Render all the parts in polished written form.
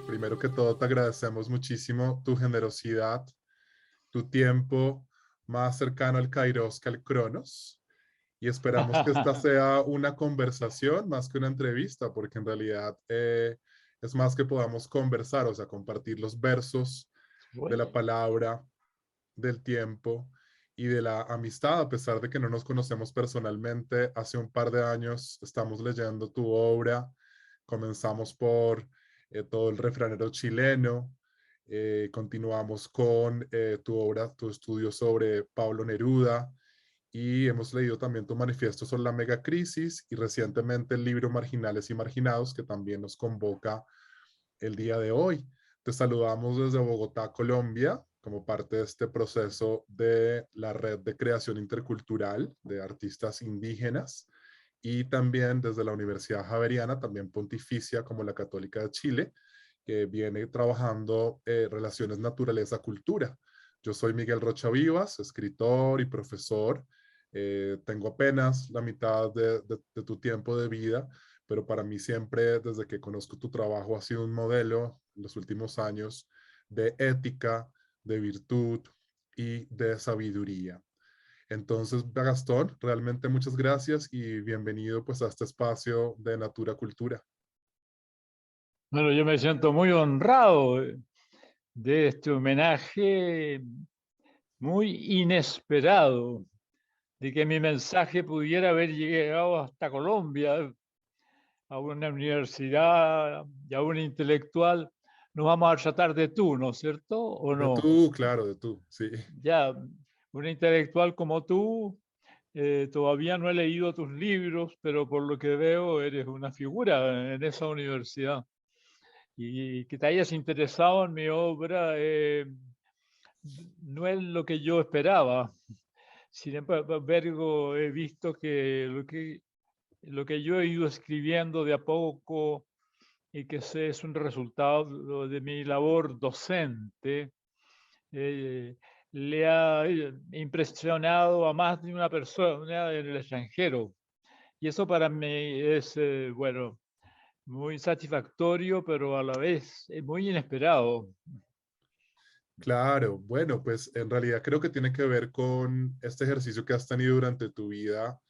Primero que todo, te agradecemos muchísimo tu generosidad, tu tiempo más cercano al Kairos que al Cronos. Y esperamos que esta sea una conversación más que una entrevista, porque en realidad es más que podamos conversar, o sea, compartir los versos de Bueno, la palabra, del tiempo y de la amistad, a pesar de que no nos conocemos personalmente. Hace un par de años estamos leyendo tu obra, comenzamos por todo el refranero chileno, continuamos con tu obra, tu estudio sobre Pablo Neruda, y hemos leído también tu manifiesto sobre la megacrisis y recientemente el libro Marginales y Marginados, que también nos convoca el día de hoy. Te saludamos desde Bogotá, Colombia, como parte de este proceso de la red de creación intercultural de artistas indígenas, y también desde la Universidad Javeriana, también pontificia como la Católica de Chile, que viene trabajando relaciones naturaleza-cultura. Yo soy Miguel Rocha Vivas, escritor y profesor. Tengo apenas la mitad de tu tiempo de vida, pero para mí siempre, desde que conozco tu trabajo, ha sido un modelo en los últimos años de ética, de virtud y de sabiduría. Entonces, Gastón, realmente muchas gracias y bienvenido pues a este espacio de Natura Cultura. bueno, yo me siento muy honrado de este homenaje muy inesperado, de que mi mensaje pudiera haber llegado hasta Colombia, a una universidad y a un intelectual. Nos vamos a tratar de tú, ¿no es cierto? ¿O De no? tú, claro, de tú, sí. Ya, un intelectual como tú, todavía no he leído tus libros, pero por lo que veo eres una figura en esa universidad. Y que te hayas interesado en mi obra no es lo que yo esperaba. Sin embargo, he visto que lo que yo he ido escribiendo de a poco y que es un resultado de mi labor docente, eh, le ha impresionado a más de una persona en el extranjero. Y eso para mí es, bueno, muy satisfactorio, pero a la vez muy inesperado. Claro, bueno, pues en realidad creo que tiene que ver con este ejercicio que has tenido durante tu vida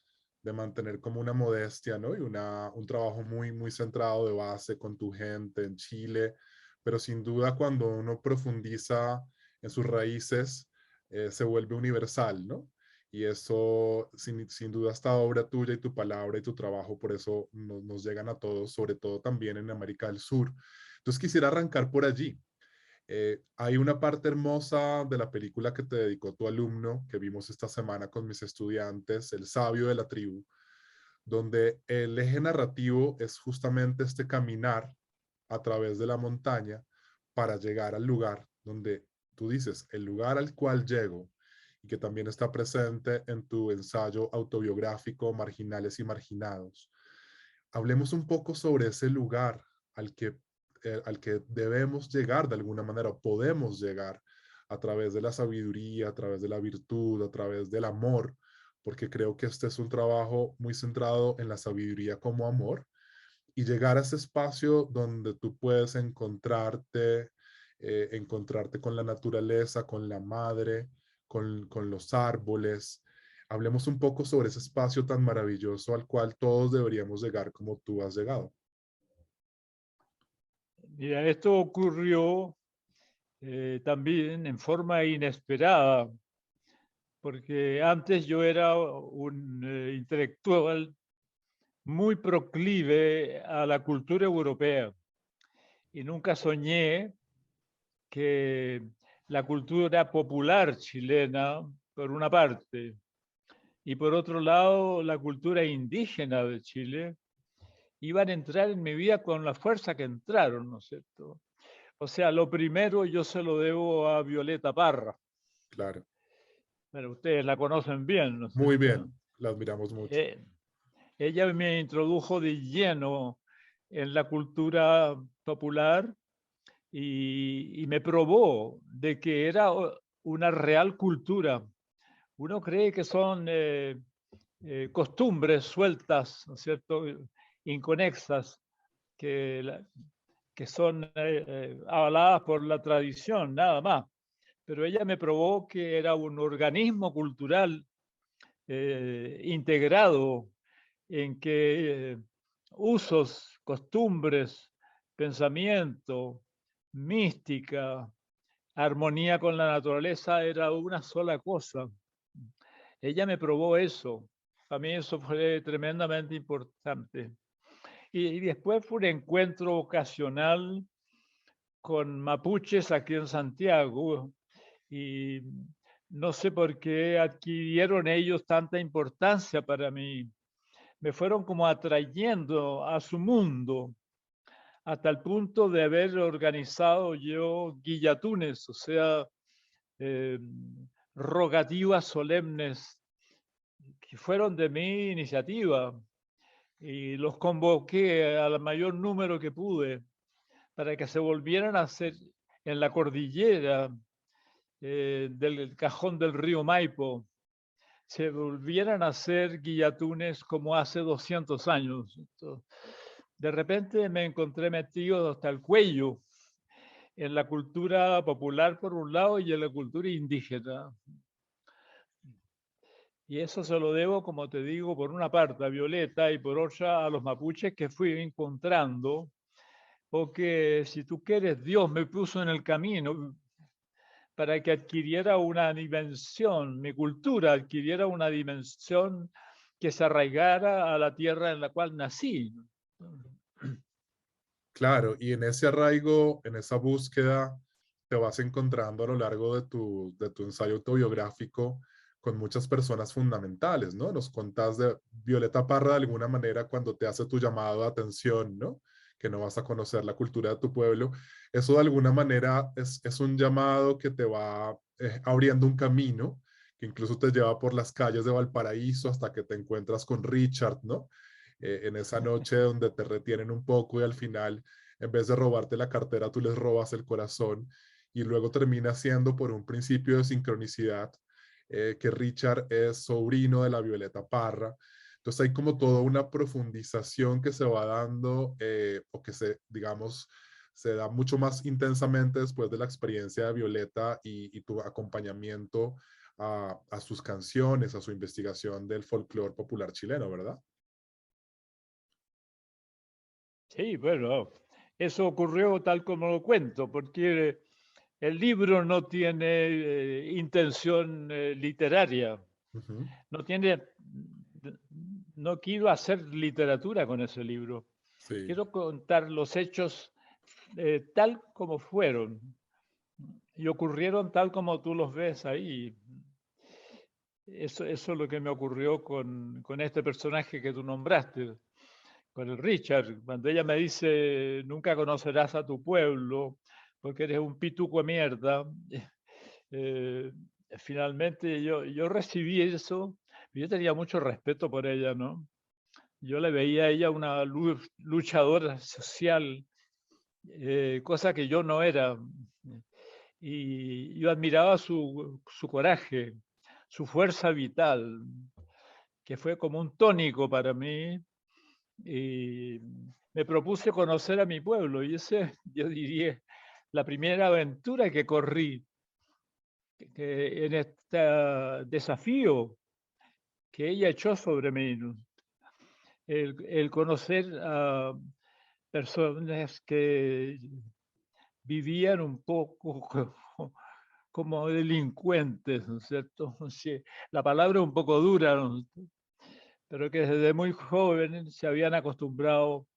de mantener como una modestia, ¿no? Y un trabajo muy, muy centrado de base con tu gente en Chile, pero sin duda cuando uno profundiza en sus raíces, se vuelve universal, ¿no? Y eso, sin duda, esta obra tuya y tu palabra y tu trabajo, por eso nos llegan a todos, sobre todo también en América del Sur. Entonces quisiera arrancar por allí. Hay una parte hermosa de la película que te dedicó tu alumno, que vimos esta semana con mis estudiantes, El sabio de la tribu, donde el eje narrativo es justamente este caminar a través de la montaña para llegar al lugar donde tú dices, el lugar al cual llego, y que también está presente en tu ensayo autobiográfico Marginales y Marginados. Hablemos un poco sobre ese lugar al que debemos llegar de alguna manera, o podemos llegar a través de la sabiduría, a través de la virtud, a través del amor, porque creo que este es un trabajo muy centrado en la sabiduría como amor, y llegar a ese espacio donde tú puedes encontrarte con la naturaleza, con la madre, con los árboles. Hablemos un poco sobre ese espacio tan maravilloso al cual todos deberíamos llegar como tú has llegado. Mira, esto ocurrió también en forma inesperada, porque antes yo era un intelectual muy proclive a la cultura europea y nunca soñé que la cultura popular chilena, por una parte, y por otro lado, la cultura indígena de Chile, iban a entrar en mi vida con la fuerza que entraron, ¿no es cierto? O sea, lo primero yo se lo debo a Violeta Parra. Claro. Pero ustedes la conocen bien, ¿no es Muy cierto? bien, la admiramos mucho. Eh, Ella me introdujo de lleno en la cultura popular y me probó de que era una real cultura. Uno cree que son costumbres sueltas, ¿no es cierto?, inconexas, que, que son avaladas por la tradición, nada más. Pero ella me probó que era un organismo cultural integrado en que usos, costumbres, pensamiento, mística, armonía con la naturaleza era una sola cosa. Ella me probó eso. Para mí eso fue tremendamente importante. Y después fue un encuentro ocasional con mapuches aquí en Santiago y no sé por qué adquirieron ellos tanta importancia para mí. Me fueron como atrayendo a su mundo hasta el punto de haber organizado yo guillatunes, o sea, eh, rogativas solemnes que fueron de mi iniciativa y los convoqué al mayor número que pude para que se volvieran a hacer en la cordillera del cajón del río Maipo, se volvieran a hacer guillatunes como hace 200 años. Entonces, de repente me encontré metido hasta el cuello en la cultura popular por un lado y en la cultura indígena. Y eso se lo debo, como te digo, por una parte a Violeta y por otra a los mapuches que fui encontrando, porque si tú quieres, Dios me puso en el camino para que adquiriera una dimensión, mi cultura adquiriera una dimensión que se arraigara a la tierra en la cual nací. Claro, y en ese arraigo, en esa búsqueda, te vas encontrando a lo largo de tu ensayo autobiográfico con muchas personas fundamentales, ¿no? Nos contás de Violeta Parra de alguna manera cuando te hace tu llamado de atención, ¿no? Que no vas a conocer la cultura de tu pueblo. Eso de alguna manera es un llamado que te va abriendo un camino, que incluso te lleva por las calles de Valparaíso hasta que te encuentras con Richard, ¿no? En esa noche donde te retienen un poco y al final, en vez de robarte la cartera, tú les robas el corazón y luego termina siendo por un principio de sincronicidad que Richard es sobrino de la Violeta Parra. Entonces hay como toda una profundización que se va dando o que se, digamos, se da mucho más intensamente después de la experiencia de Violeta y tu acompañamiento a sus canciones, a su investigación del folclore popular chileno, ¿verdad? Sí, bueno, eso ocurrió tal como lo cuento, porque el libro no tiene intención literaria, Ujú. no tiene, no quiero hacer literatura con ese libro. Sí, Quiero contar los hechos tal como fueron y ocurrieron tal como tú los ves ahí. Eso es lo que me ocurrió con este personaje que tú nombraste, con el Richard. Cuando ella me dice, nunca conocerás a tu pueblo porque eres un pituco de mierda, eh, finalmente yo recibí eso. Yo tenía mucho respeto por ella, ¿no? Yo le veía a ella una luchadora social, cosa que yo no era. Y yo admiraba su coraje, su fuerza vital, que fue como un tónico para mí. Y me propuse conocer a mi pueblo y ese, yo diría, la primera aventura que corrí que en este desafío que ella echó sobre mí, ¿no? El conocer a personas que vivían un poco como delincuentes, ¿no es cierto? Sí, la palabra es un poco dura, ¿no? Pero que desde muy jóvenes se habían acostumbrado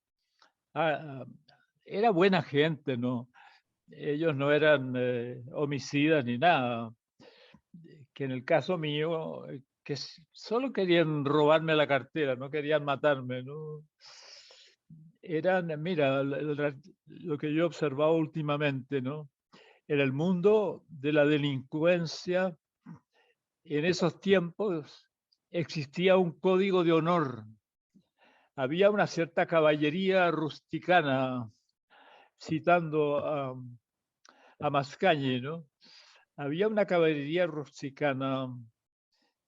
a... Era buena gente, ¿no? ellos no eran homicidas ni nada, que en el caso mío, que solo querían robarme la cartera, no querían matarme, ¿no? Eran, mira, lo que yo he observado últimamente, ¿no? En el mundo de la delincuencia, en esos tiempos existía un código de honor. Había una cierta caballería rusticana, citando a Mascagni, ¿no? Había una caballería rusticana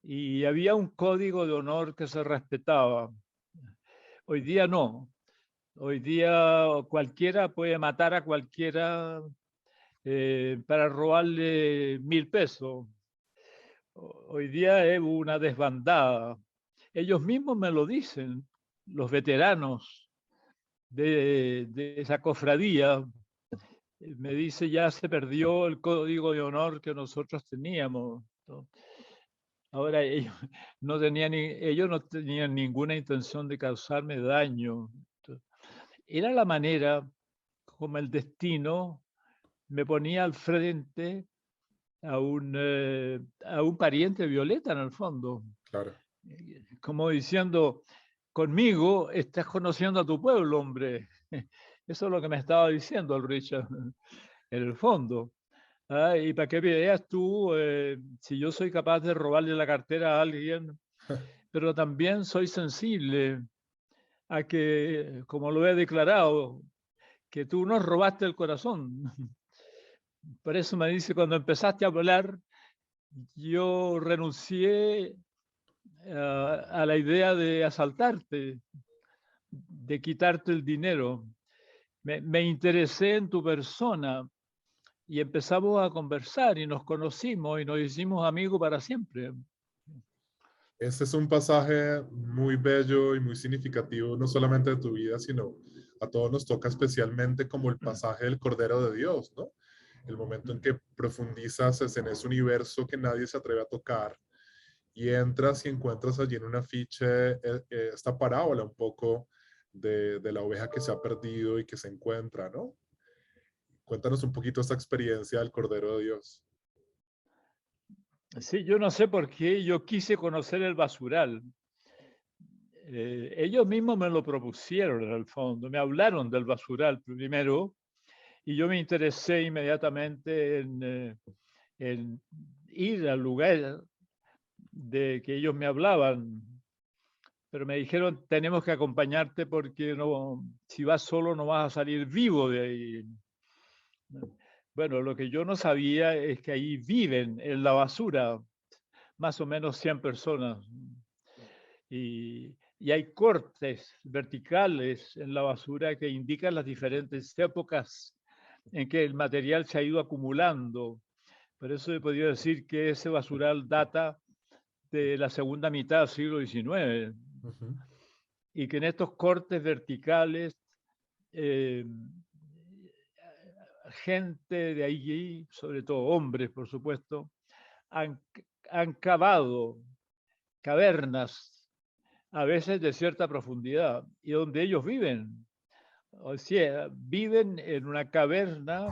y había un código de honor que se respetaba. Hoy día no. Hoy día cualquiera puede matar a cualquiera para robarle 1.000 pesos. Hoy día es una desbandada. Ellos mismos me lo dicen, los veteranos de esa cofradía. Me dice, ya se perdió el código de honor que nosotros teníamos, ¿no? Ahora ellos no tenían ninguna intención de causarme daño. Era la manera como el destino me ponía al frente a un pariente violeta en el fondo. Claro. Como diciendo, conmigo estás conociendo a tu pueblo, hombre. Eso es lo que me estaba diciendo el Richard, en el fondo. Y para que veas tú, si yo soy capaz de robarle la cartera a alguien, pero también soy sensible a que, como lo he declarado, que tú nos robaste el corazón. Por eso me dice, cuando empezaste a hablar, yo renuncié a la idea de asaltarte, de quitarte el dinero. Me interesé en tu persona y empezamos a conversar y nos conocimos y nos hicimos amigos para siempre. Este es un pasaje muy bello y muy significativo, no solamente de tu vida, sino a todos nos toca especialmente como el pasaje del Cordero de Dios, ¿no? El momento en que profundizas en ese universo que nadie se atreve a tocar y entras y encuentras allí en un afiche esta parábola un poco de la oveja que se ha perdido y que se encuentra, ¿no? Cuéntanos un poquito esta experiencia del Cordero de Dios. Sí, yo no sé por qué yo quise conocer el basural. Ellos mismos me lo propusieron en el fondo, me hablaron del basural primero y yo me interesé inmediatamente en ir al lugar de que ellos me hablaban, pero me dijeron, tenemos que acompañarte porque no, si vas solo no vas a salir vivo de ahí. Bueno, lo que yo no sabía es que ahí viven en la basura más o menos 100 personas. Y hay cortes verticales en la basura que indican las diferentes épocas en que el material se ha ido acumulando. Por eso he podido decir que ese basural data de la segunda mitad del siglo XIX. Ujú. Y que en estos cortes verticales, gente de allí, sobre todo hombres, por supuesto, han, han cavado cavernas, a veces de cierta profundidad, y donde ellos viven. O sea, viven en una caverna,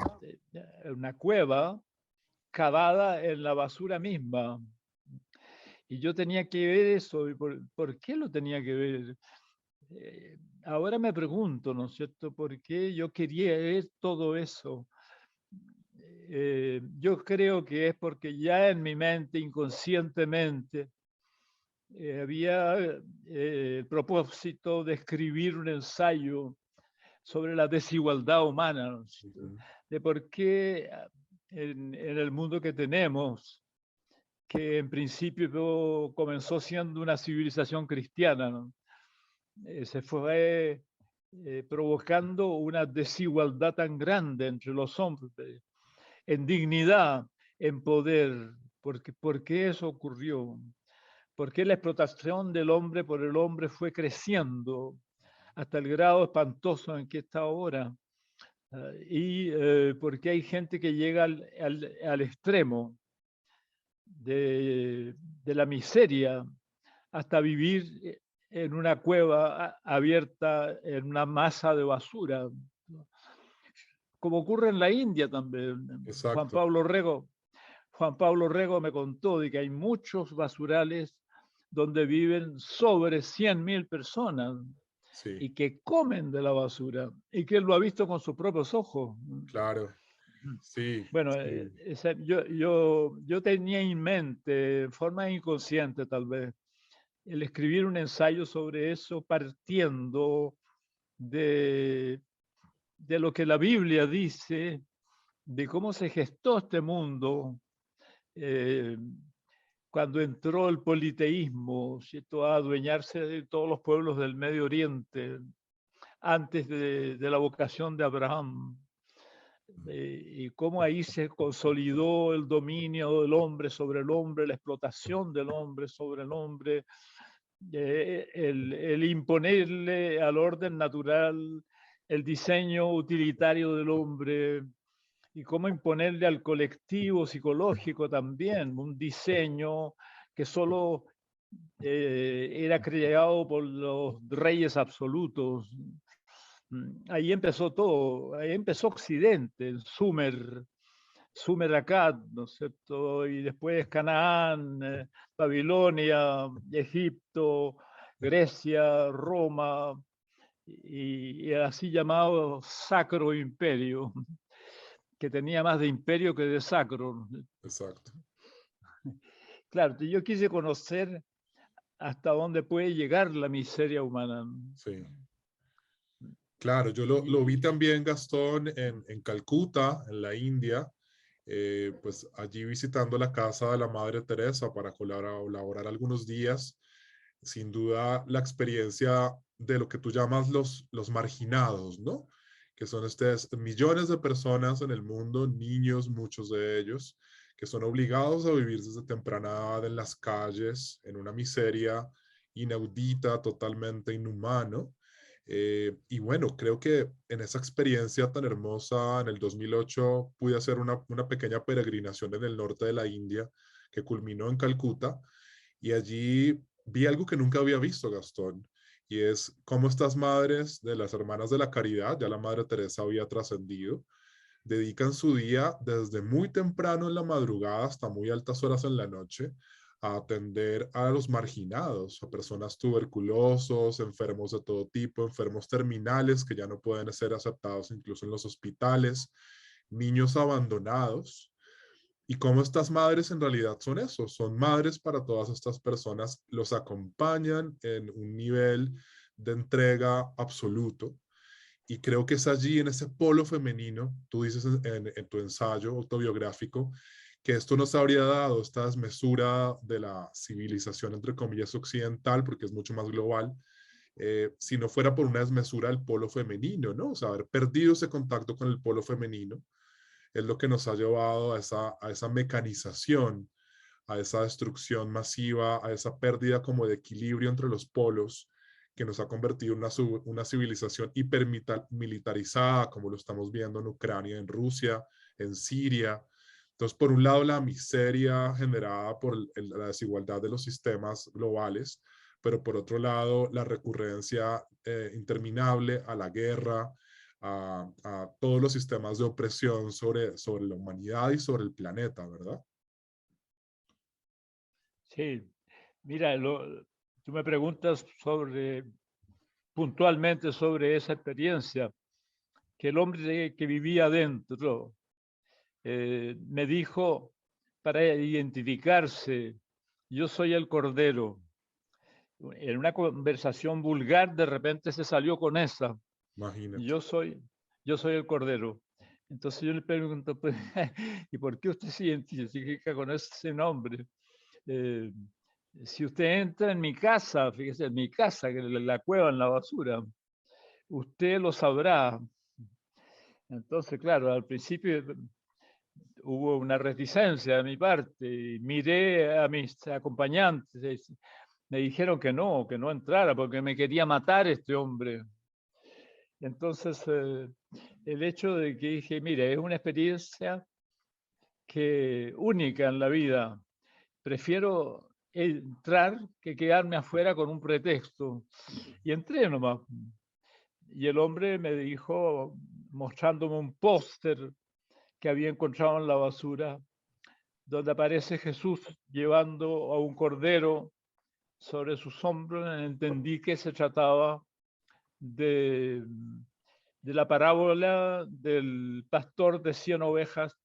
en una cueva, cavada en la basura misma. Y yo tenía que ver eso. ¿Y por qué lo tenía que ver? Ahora me pregunto, ¿no es cierto? ¿Por qué yo quería ver todo eso? Yo creo que es porque ya en mi mente, inconscientemente, había el propósito de escribir un ensayo sobre la desigualdad humana, ¿no? Ujú. De por qué en el mundo que tenemos, que en principio comenzó siendo una civilización cristiana, ¿no? Se fue provocando una desigualdad tan grande entre los hombres, en dignidad, en poder. ¿Por qué eso ocurrió? ¿Por qué la explotación del hombre por el hombre fue creciendo hasta el grado espantoso en que está ahora? Y porque hay gente que llega al extremo de la miseria hasta vivir en una cueva abierta en una masa de basura. como ocurre en la India también. Exacto. Juan Pablo Rego me contó de que hay muchos basurales donde viven sobre 100.000 personas Sí, y que comen de la basura y que él lo ha visto con sus propios ojos. claro. Sí, Bueno, sí, yo tenía en mente, de forma inconsciente tal vez, el escribir un ensayo sobre eso partiendo de, de lo que la Biblia dice, de cómo se gestó este mundo eh, cuando entró el politeísmo, ¿cierto?, a adueñarse de todos los pueblos del Medio Oriente, antes de la vocación de Abraham, y cómo ahí se consolidó el dominio del hombre sobre el hombre, la explotación del hombre sobre el hombre, el imponerle al orden natural el diseño utilitario del hombre y cómo imponerle al colectivo psicológico también un diseño que solo era creado por los reyes absolutos. Ahí empezó todo, ahí empezó Occidente, el Sumer Akkad, ¿no es cierto? Y después Canaán, Babilonia, Egipto, Grecia, Roma, y así llamado Sacro Imperio, que tenía más de imperio que de sacro. exacto. Claro, yo quise conocer hasta dónde puede llegar la miseria humana. Sí. Claro, yo lo vi Y, también, Gastón, en Calcuta, en la India, pues allí visitando la casa de la Madre Teresa para colaborar algunos días. Sin duda, la experiencia de lo que tú llamas los marginados, ¿no? Que son estos millones de personas en el mundo, niños, muchos de ellos, que son obligados a vivir desde temprana edad en las calles, en una miseria inaudita, totalmente inhumano. Y bueno, creo que en esa experiencia tan hermosa, en el 2008 pude hacer una pequeña peregrinación en el norte de la India que culminó en Calcuta y allí vi algo que nunca había visto, Gastón, y es cómo estas madres de las Hermanas de la Caridad, ya la Madre Teresa había trascendido, dedican su día desde muy temprano en la madrugada hasta muy altas horas en la noche a atender a los marginados, a personas tuberculosos, enfermos de todo tipo, enfermos terminales que ya no pueden ser aceptados incluso en los hospitales, niños abandonados. Y cómo estas madres en realidad son eso, son madres para todas estas personas, los acompañan en un nivel de entrega absoluto. Y creo que es allí, en ese polo femenino, tú dices en tu ensayo autobiográfico, que esto no se habría dado, esta desmesura de la civilización, entre comillas, occidental, porque es mucho más global, si no fuera por una desmesura del polo femenino, ¿no? O sea, haber perdido ese contacto con el polo femenino es lo que nos ha llevado a esa mecanización, a esa destrucción masiva, a esa pérdida como de equilibrio entre los polos que nos ha convertido en una civilización hipermilitarizada, como lo estamos viendo en Ucrania, en Rusia, en Siria. Entonces, por un lado, la miseria generada por la desigualdad de los sistemas globales, pero por otro lado, la recurrencia interminable a la guerra, a todos los sistemas de opresión sobre la humanidad y sobre el planeta, ¿verdad? sí, mira, tú me preguntas puntualmente sobre esa experiencia, que el hombre que vivía dentro me dijo para identificarse, yo soy el Cordero. En una conversación vulgar de repente se salió con esa, Imagínate. yo soy, yo soy el Cordero. Entonces yo le pregunto, pues, ¿y por qué usted se identifica con ese nombre? Eh, si usted entra en mi casa, fíjese, en mi casa, que la cueva en la basura, usted lo sabrá. Entonces, claro, al principio hubo una reticencia de mi parte. Y miré a mis acompañantes, me dijeron que no entrara, porque me quería matar este hombre. Entonces, el hecho de que dije, mire, es una experiencia única en la vida. Prefiero entrar que quedarme afuera con un pretexto. Y entré nomás. Y el hombre me dijo, mostrándome un póster que había encontrado en la basura, donde aparece Jesús llevando a un cordero sobre sus hombros. Entendí que se trataba de, de la parábola del pastor de 100 ovejas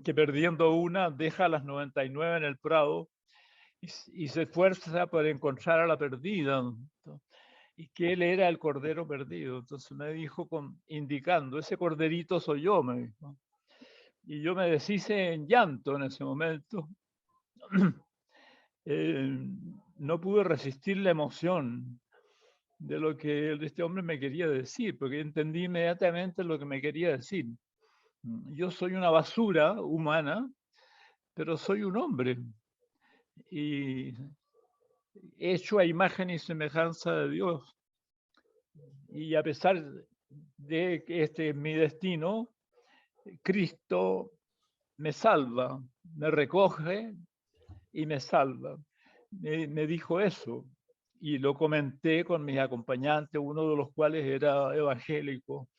que perdiendo una deja a las 99 en el prado y se esfuerza por encontrar a la perdida, ¿no? Y que él era el cordero perdido. Entonces me dijo, indicando, ese corderito soy yo, me dijo. Y yo me deshice en llanto en ese momento. No pude resistir la emoción de lo que este hombre me quería decir, porque entendí inmediatamente lo que me quería decir. Yo soy una basura humana, pero soy un hombre y hecho a imagen y semejanza de Dios. Y a pesar de que este es mi destino, Cristo me salva, me recoge y me salva. Me dijo eso y lo comenté con mis acompañantes, uno de los cuales era evangélico,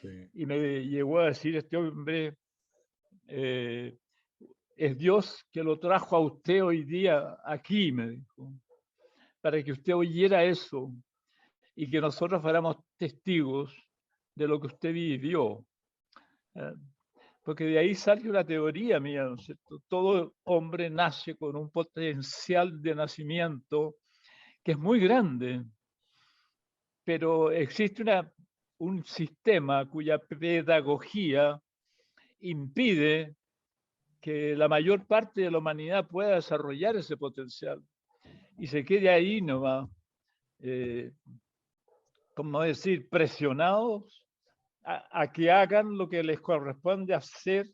Sí. y me llegó a decir, este hombre es Dios que lo trajo a usted hoy día aquí, me dijo, para que usted oyera eso y que nosotros fuéramos testigos de lo que usted vivió. Porque de ahí sale una teoría mía, ¿no es cierto? Todo hombre nace con un potencial de nacimiento que es muy grande, pero existe un sistema cuya pedagogía impide que la mayor parte de la humanidad pueda desarrollar ese potencial y se quede ahí nomás, como decir, presionados a que hagan lo que les corresponde hacer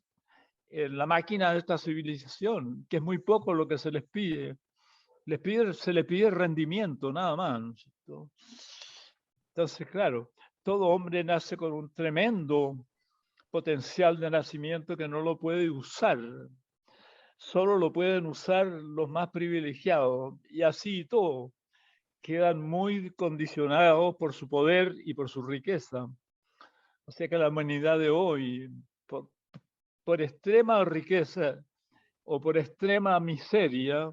en la máquina de esta civilización, que es muy poco lo que se les pide. Se les pide rendimiento, nada más, ¿no es cierto? Entonces, claro, todo hombre nace con un tremendo potencial de nacimiento que no lo puede usar. Solo lo pueden usar los más privilegiados, y así todo. Quedan muy condicionados por su poder y por su riqueza. O sea que la humanidad de hoy, por extrema riqueza o por extrema miseria,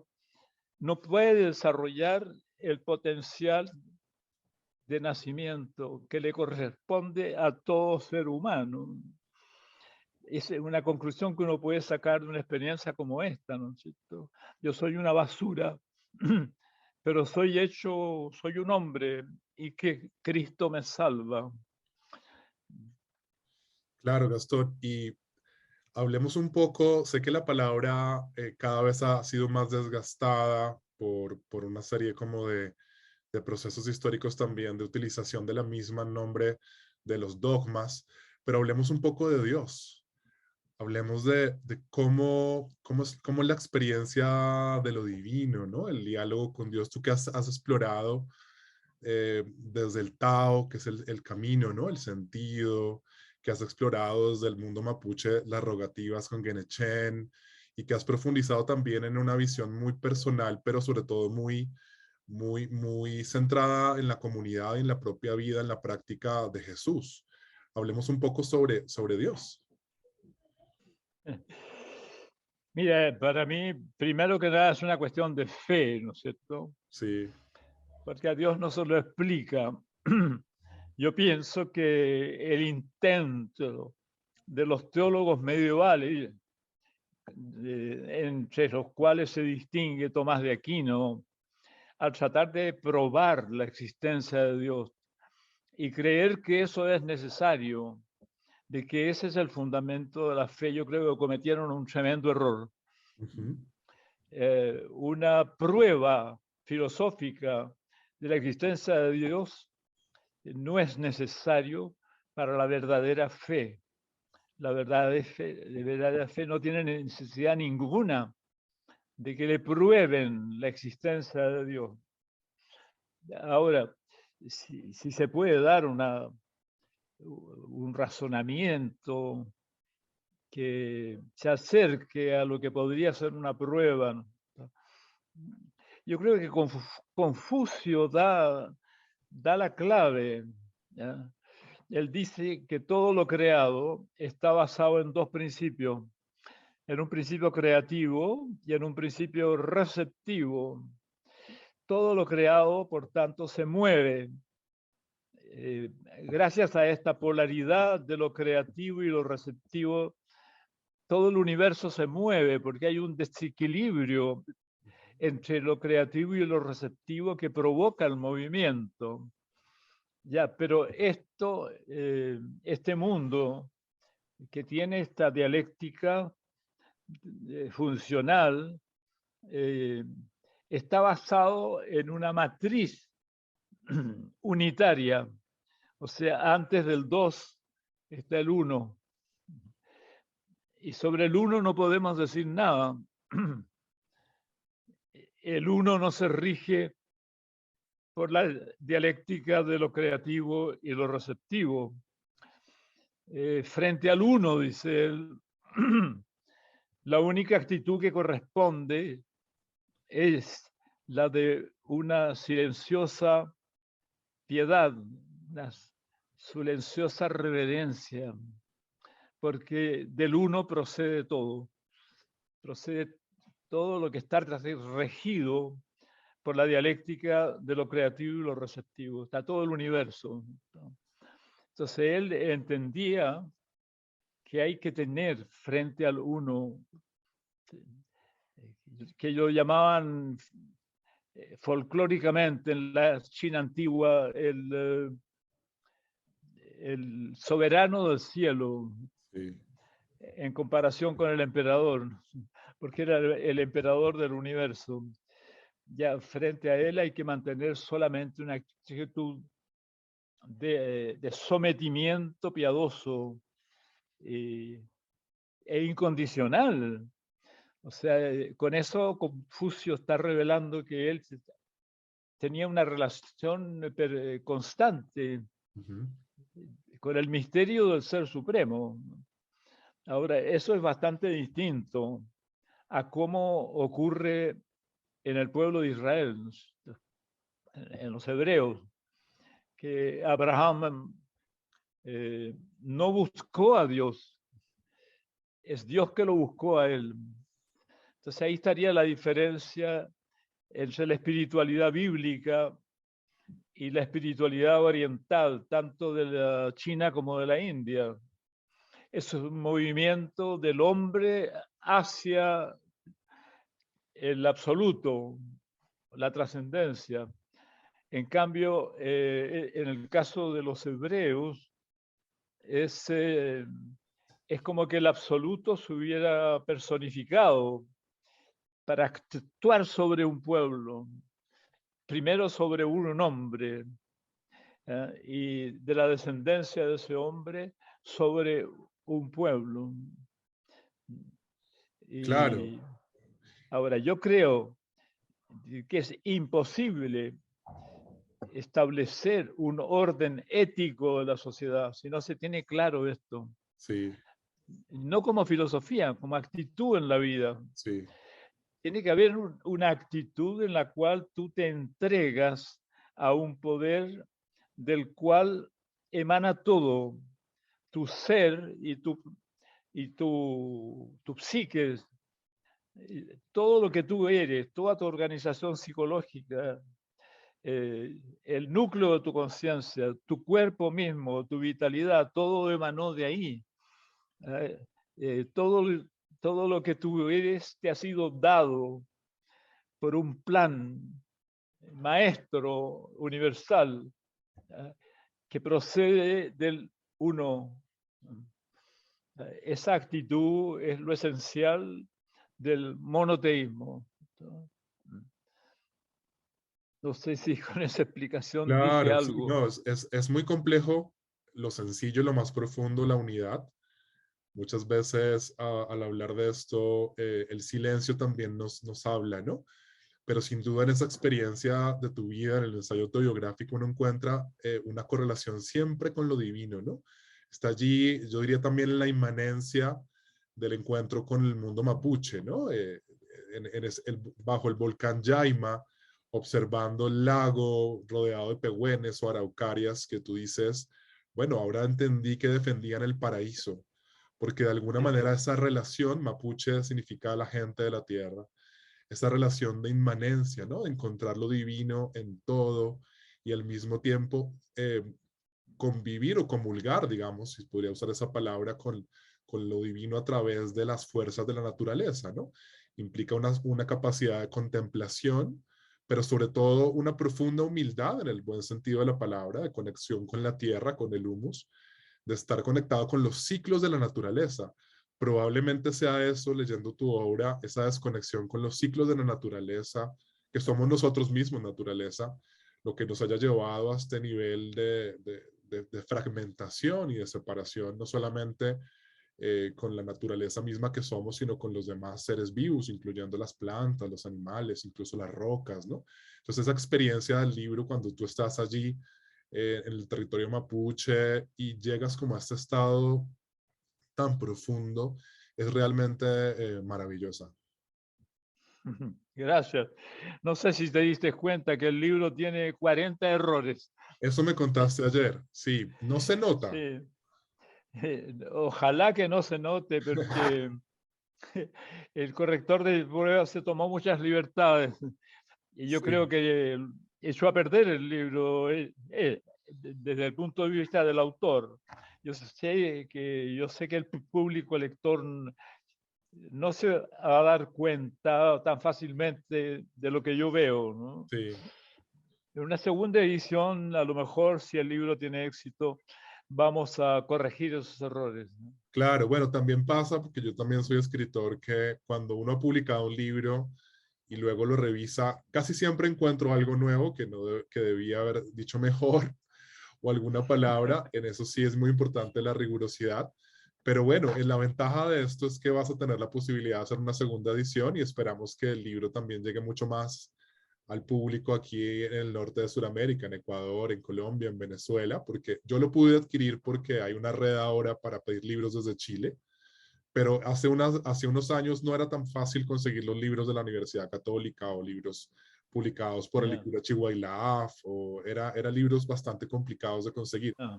no puede desarrollar el potencial de nacimiento que le corresponde a todo ser humano. Es una conclusión que uno puede sacar de una experiencia como esta, ¿no es cierto? Yo soy una basura, pero soy un hombre y que Cristo me salva. Claro, Gastón. Y hablemos un poco, sé que la palabra cada vez ha sido más desgastada por una serie como de procesos históricos también, de utilización de la misma en nombre de los dogmas, pero hablemos un poco de Dios. Hablemos de cómo es la experiencia de lo divino, ¿no? El diálogo con Dios, tú que has explorado desde el Tao, que es el camino, ¿no? El sentido, que has explorado desde el mundo mapuche, las rogativas con Genechen, y que has profundizado también en una visión muy personal, pero sobre todo muy centrada en la comunidad, en la propia vida, en la práctica de Jesús. Hablemos un poco sobre Dios. Mira, para mí, primero que nada, es una cuestión de fe, ¿no es cierto? Sí. Porque a Dios no se lo explica. Yo pienso que el intento de los teólogos medievales, entre los cuales se distingue Tomás de Aquino, al tratar de probar la existencia de Dios y creer que eso es necesario, de que ese es el fundamento de la fe, yo creo que cometieron un tremendo error. Uh-huh. Una prueba filosófica de la existencia de Dios no es necesario para la verdadera fe. La verdadera fe no tiene necesidad ninguna de que le prueben la existencia de Dios. Ahora, si se puede dar un razonamiento que se acerque a lo que podría ser una prueba, ¿no? Yo creo que Confucio da la clave, ¿ya? él dice que todo lo creado está basado en dos principios, en un principio creativo y en un principio receptivo. Todo lo creado, por tanto, se mueve. Gracias a esta polaridad de lo creativo y lo receptivo, todo el universo se mueve porque hay un desequilibrio entre lo creativo y lo receptivo que provoca el movimiento. Ya, pero esto, este mundo que tiene esta dialéctica funcional, está basado en una matriz unitaria. O sea, antes del 2 está el 1. Y sobre el 1 no podemos decir nada. El 1 no se rige por la dialéctica de lo creativo y lo receptivo. Frente al 1, dice él, la única actitud que corresponde es la de una silenciosa piedad, una silenciosa reverencia, porque del uno procede todo lo que está regido por la dialéctica de lo creativo y lo receptivo, está todo el universo. Entonces él entendía que hay que tener frente al uno, que lo llamaban folclóricamente en la China antigua el soberano del cielo, Sí, en comparación con el emperador, porque era el emperador del universo. Ya frente a él hay que mantener solamente una actitud de sometimiento piadoso e incondicional. O sea, con eso Confucio está revelando que él tenía una relación constante ujú, con el misterio del Ser Supremo. Ahora, eso es bastante distinto a cómo ocurre en el pueblo de Israel, en los hebreos, que Abraham no buscó a Dios, es Dios que lo buscó a él. Entonces ahí estaría la diferencia entre la espiritualidad bíblica y la espiritualidad oriental, tanto de la China como de la India. Es un movimiento del hombre hacia el absoluto, la trascendencia. En cambio, en el caso de los hebreos, es como que el absoluto se hubiera personificado para actuar sobre un pueblo, primero sobre un hombre, y de la descendencia de ese hombre sobre un pueblo. claro, Y ahora, yo creo que es imposible establecer un orden ético de la sociedad si no se tiene claro esto. sí, No como filosofía, como actitud en la vida. sí, Tiene que haber una actitud en la cual tú te entregas a un poder del cual emana todo, tu ser y tu psique, todo lo que tú eres, toda tu organización psicológica, el núcleo de tu conciencia, tu cuerpo mismo, tu vitalidad, todo emanó de ahí. Eh, todo lo que tú eres te ha sido dado por un plan maestro universal que procede del uno. Esa actitud es lo esencial del monoteísmo. No sé si con esa explicación dije claro, sí, algo. no, es muy complejo lo sencillo, lo más profundo, la unidad. Muchas veces al hablar de esto, el silencio también nos habla, ¿no? Pero sin duda en esa experiencia de tu vida, en el ensayo autobiográfico, uno encuentra una correlación siempre con lo divino, ¿no? Está allí, yo diría también en la inmanencia del encuentro con el mundo mapuche, ¿no? Bajo el volcán Yaima, observando el lago rodeado de pehúenes o araucarias que tú dices, bueno, ahora entendí que defendían el paraíso, porque de alguna manera esa relación mapuche significa la gente de la tierra, esa relación de inmanencia, ¿no? De encontrar lo divino en todo y al mismo tiempo convivir o comulgar, digamos, si podría usar esa palabra, con lo divino a través de las fuerzas de la naturaleza, ¿no? Implica una capacidad de contemplación, pero sobre todo una profunda humildad en el buen sentido de la palabra, de conexión con la tierra, con el humus, de estar conectado con los ciclos de la naturaleza. Probablemente sea eso, leyendo tu obra, esa desconexión con los ciclos de la naturaleza, que somos nosotros mismos naturaleza, lo que nos haya llevado a este nivel de fragmentación y de separación, no solamente con la naturaleza misma que somos, sino con los demás seres vivos, incluyendo las plantas, los animales, incluso las rocas, ¿no? Entonces esa experiencia del libro, cuando tú estás allí en el territorio mapuche y llegas como a este estado tan profundo, es realmente maravillosa. Gracias. No sé si te diste cuenta que el libro tiene 40 errores. Eso me contaste ayer, sí, no se nota. Sí. Ojalá que no se note porque el corrector de pruebas se tomó muchas libertades y yo creo Sí, que echó a perder el libro desde el punto de vista del autor. Yo sé que el público lector no se va a dar cuenta tan fácilmente de lo que yo veo, ¿no? sí. En una segunda edición, a lo mejor, si el libro tiene éxito, vamos a corregir esos errores, ¿no? Claro, bueno, también pasa, porque yo también soy escritor, que cuando uno ha publicado un libro y luego lo revisa, casi siempre encuentro algo nuevo que, no que debía haber dicho mejor o alguna palabra. En eso sí es muy importante la rigurosidad. Pero bueno, la ventaja de esto es que vas a tener la posibilidad de hacer una segunda edición y esperamos que el libro también llegue mucho más al público aquí en el norte de Sudamérica, en Ecuador, en Colombia, en Venezuela, porque yo lo pude adquirir porque hay una red ahora para pedir libros desde Chile, pero hace unos años no era tan fácil conseguir los libros de la Universidad Católica o libros publicados por el Ya. Licura Chihuahilaf, o era libros bastante complicados de conseguir. Ah.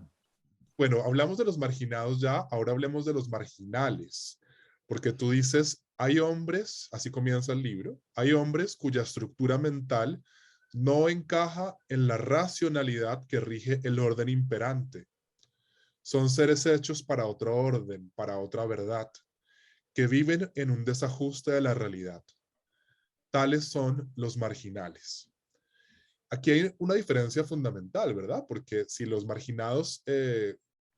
Bueno, hablamos de los marginados ya, ahora hablemos de los marginales, porque tú dices, hay hombres, así comienza el libro, hay hombres cuya estructura mental no encaja en la racionalidad que rige el orden imperante. Son seres hechos para otro orden, para otra verdad, que viven en un desajuste de la realidad. Tales son los marginales. Aquí hay una diferencia fundamental, ¿verdad? Porque si los marginados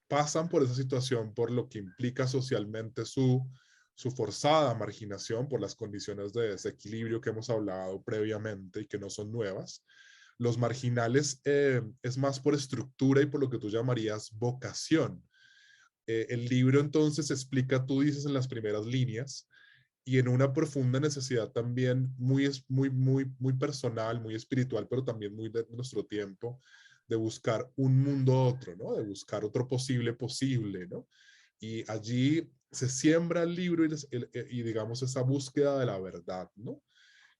pasan por esa situación, por lo que implica socialmente su forzada marginación, por las condiciones de desequilibrio que hemos hablado previamente y que no son nuevas, los marginales es más por estructura y por lo que tú llamarías vocación. El libro entonces explica, tú dices en las primeras líneas, y en una profunda necesidad también muy personal, muy espiritual, pero también muy de nuestro tiempo, de buscar un mundo otro, ¿no? De buscar otro posible, ¿no? Y allí se siembra el libro y digamos esa búsqueda de la verdad, ¿no?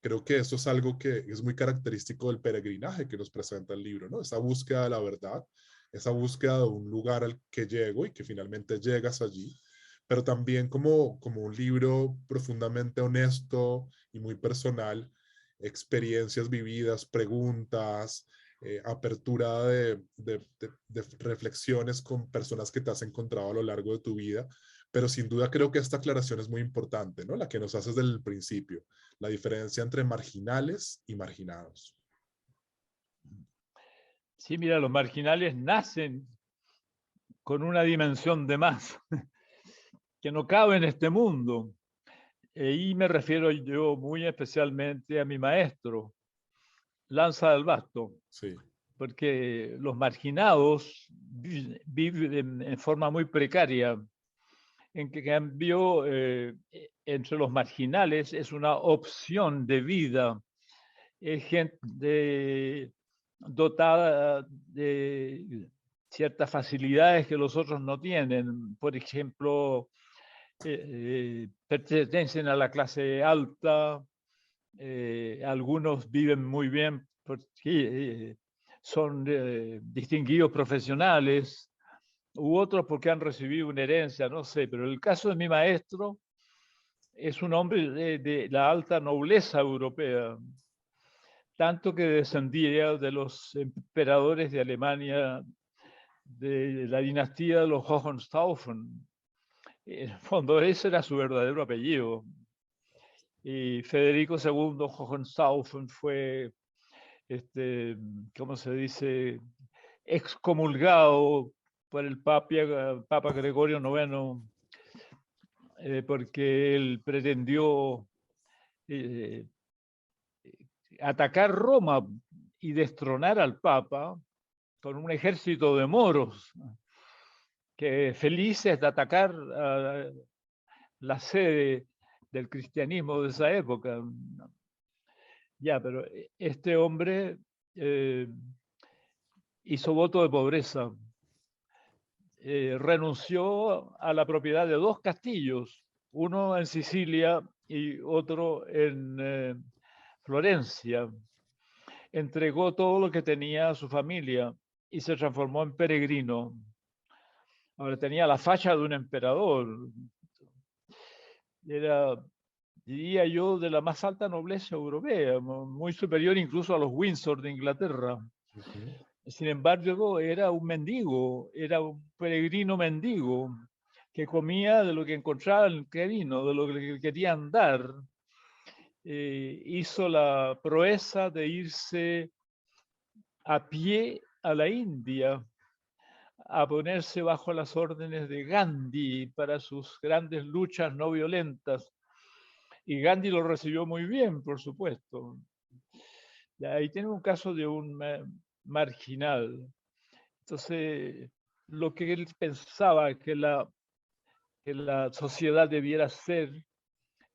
Creo que eso es algo que es muy característico del peregrinaje que nos presenta el libro, ¿no? Esa búsqueda de la verdad, esa búsqueda de un lugar al que llego y que finalmente llegas allí, pero también como un libro profundamente honesto y muy personal, experiencias vividas, preguntas, apertura de reflexiones con personas que te has encontrado a lo largo de tu vida, pero sin duda creo que esta aclaración es muy importante, ¿no? La que nos haces desde el principio, la diferencia entre marginales y marginados. Sí, mira, los marginales nacen con una dimensión de más que no cabe en este mundo. Y me refiero yo muy especialmente a mi maestro, Lanza del Basto, Sí, porque los marginados viven en forma muy precaria. En que cambio, entre los marginales es una opción de vida, es gente dotada de ciertas facilidades que los otros no tienen. Por ejemplo, pertenecen a la clase alta, algunos viven muy bien porque son distinguidos profesionales, u otros porque han recibido una herencia, no sé, pero el caso de mi maestro es un hombre de la alta nobleza europea, tanto que descendía de los emperadores de Alemania, de la dinastía de los Hohenstaufen. En el fondo ese era su verdadero apellido. Y Federico II Hohenstaufen fue, ¿cómo se dice?, excomulgado por el Papa Gregorio IX, porque él pretendió atacar Roma y destronar al Papa con un ejército de moros que felices de atacar a la sede del cristianismo de esa época. Ya, pero este hombre hizo voto de pobreza, renunció a la propiedad de 2 castillos, uno en Sicilia y otro en Florencia. Entregó todo lo que tenía a su familia y se transformó en peregrino. Ahora tenía la facha de un emperador. Era, diría yo, de la más alta nobleza europea, muy superior incluso a los Windsor de Inglaterra. Sin embargo, era un mendigo, era un peregrino mendigo que comía de lo que encontraba en el camino, de lo que querían dar. Hizo la proeza de irse a pie a la India, a ponerse bajo las órdenes de Gandhi para sus grandes luchas no violentas. Y Gandhi lo recibió muy bien, por supuesto. Y ahí tiene un caso de un marginal. Entonces, lo que él pensaba que la sociedad debiera ser,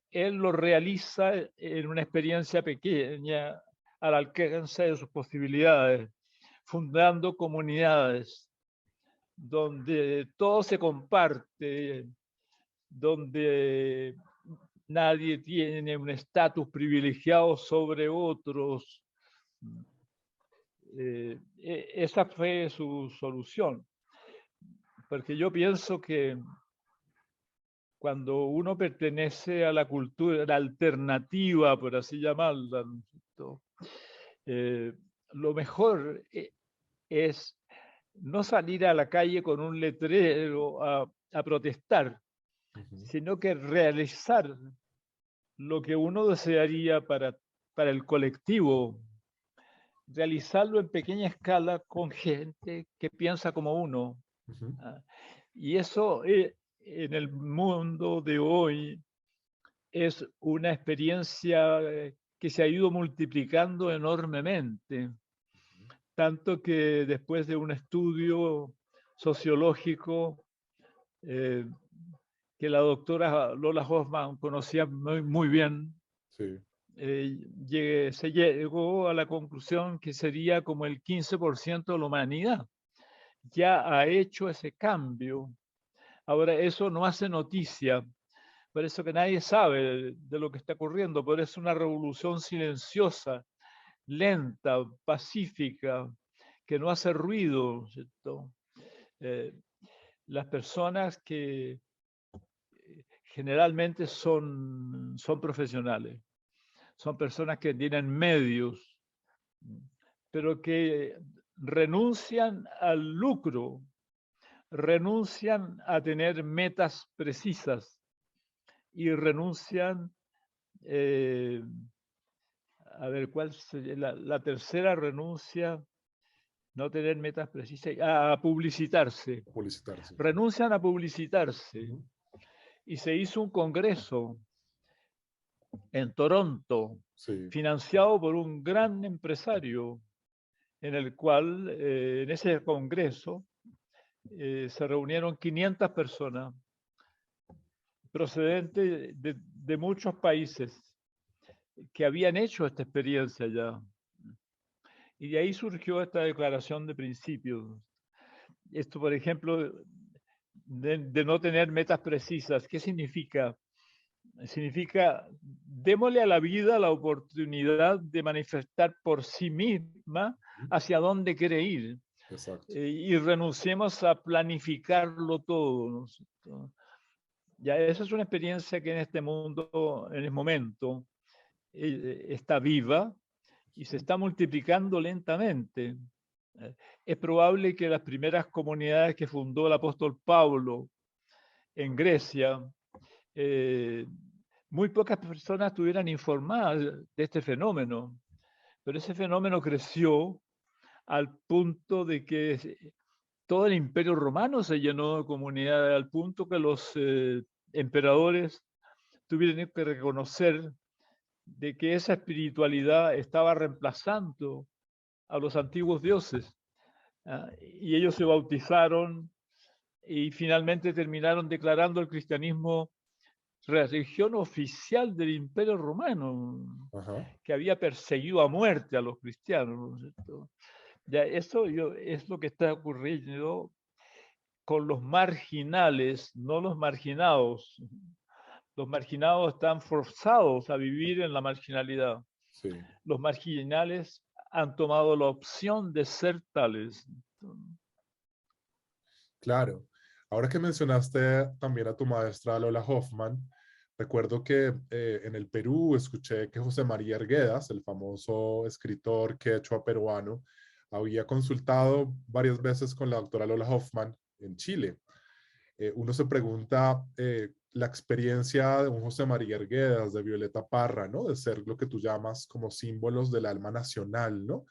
él lo realiza en una experiencia pequeña, al alcance de sus posibilidades, fundando comunidades donde todo se comparte, donde nadie tiene un estatus privilegiado sobre otros. Esa fue su solución. Porque yo pienso que cuando uno pertenece a la cultura alternativa, por así llamarla, lo mejor es no salir a la calle con un letrero a protestar, sino que realizar lo que uno desearía para el colectivo, realizarlo en pequeña escala con gente que piensa como uno. Y eso en el mundo de hoy es una experiencia que se ha ido multiplicando enormemente, tanto que después de un estudio sociológico que la doctora Lola Hoffman conocía muy bien, Sí. se llegó a la conclusión que sería como el 15% de la humanidad. Ya ha hecho ese cambio. Ahora, eso no hace noticia, por eso que nadie sabe de lo que está ocurriendo, pero es una revolución silenciosa, lenta, pacífica, que no hace ruido, ¿cierto? Las personas que generalmente son profesionales, son personas que tienen medios, pero que renuncian al lucro, renuncian a tener metas precisas y renuncian, a ver, ¿cuál sería la tercera renuncia? No tener metas precisas, a publicitarse. Publicitarse. Renuncian a publicitarse. Y se hizo un congreso en Toronto, Sí. financiado por un gran empresario, en el cual, en ese congreso, se reunieron 500 personas procedentes de muchos países que habían hecho esta experiencia ya. Y de ahí surgió esta declaración de principios. Esto, por ejemplo, de no tener metas precisas, ¿qué significa? Significa, démosle a la vida la oportunidad de manifestar por sí misma hacia dónde quiere ir. Exacto. y renunciemos a planificarlo todo, ¿no es cierto? Ya, esa es una experiencia que en este mundo, en el momento, está viva y se está multiplicando lentamente. Es probable que las primeras comunidades que fundó el apóstol Pablo en Grecia, eh, muy pocas personas estuvieran informadas de este fenómeno, pero ese fenómeno creció al punto de que todo el imperio romano se llenó de comunidades, al punto que los emperadores tuvieron que reconocer de que esa espiritualidad estaba reemplazando a los antiguos dioses. Y ellos se bautizaron y finalmente terminaron declarando el cristianismo religión oficial del Imperio Romano, Ajá. que había perseguido a muerte a los cristianos, ¿no es cierto? Ya, eso es lo que está ocurriendo con los marginales, no los marginados. Los marginados están forzados a vivir en la marginalidad. Sí, Los marginales han tomado la opción de ser tales. claro. Ahora que mencionaste también a tu maestra Lola Hoffman, recuerdo que en el Perú escuché que José María Arguedas, el famoso escritor quechua peruano, había consultado varias veces con la doctora Lola Hoffman en Chile. Uno se pregunta la experiencia de un José María Arguedas, de Violeta Parra, ¿no? De ser lo que tú llamas como símbolos del alma nacional, ¿no?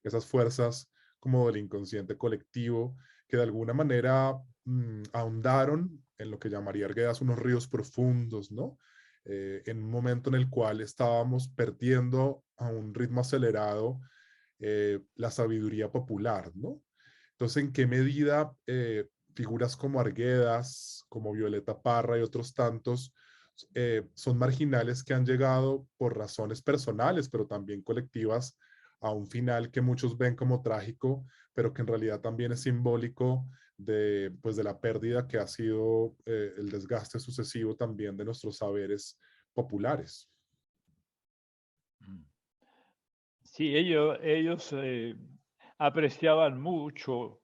Esas fuerzas como del inconsciente colectivo que de alguna manera ahondaron en lo que llamaría Arguedas unos ríos profundos, ¿no? En un momento en el cual estábamos perdiendo a un ritmo acelerado la sabiduría popular, ¿no? Entonces, ¿en qué medida figuras como Arguedas, como Violeta Parra y otros tantos son marginales que han llegado por razones personales, pero también colectivas, a un final que muchos ven como trágico, pero que en realidad también es simbólico de, pues, de la pérdida que ha sido el desgaste sucesivo también de nuestros saberes populares? Sí, ellos apreciaban mucho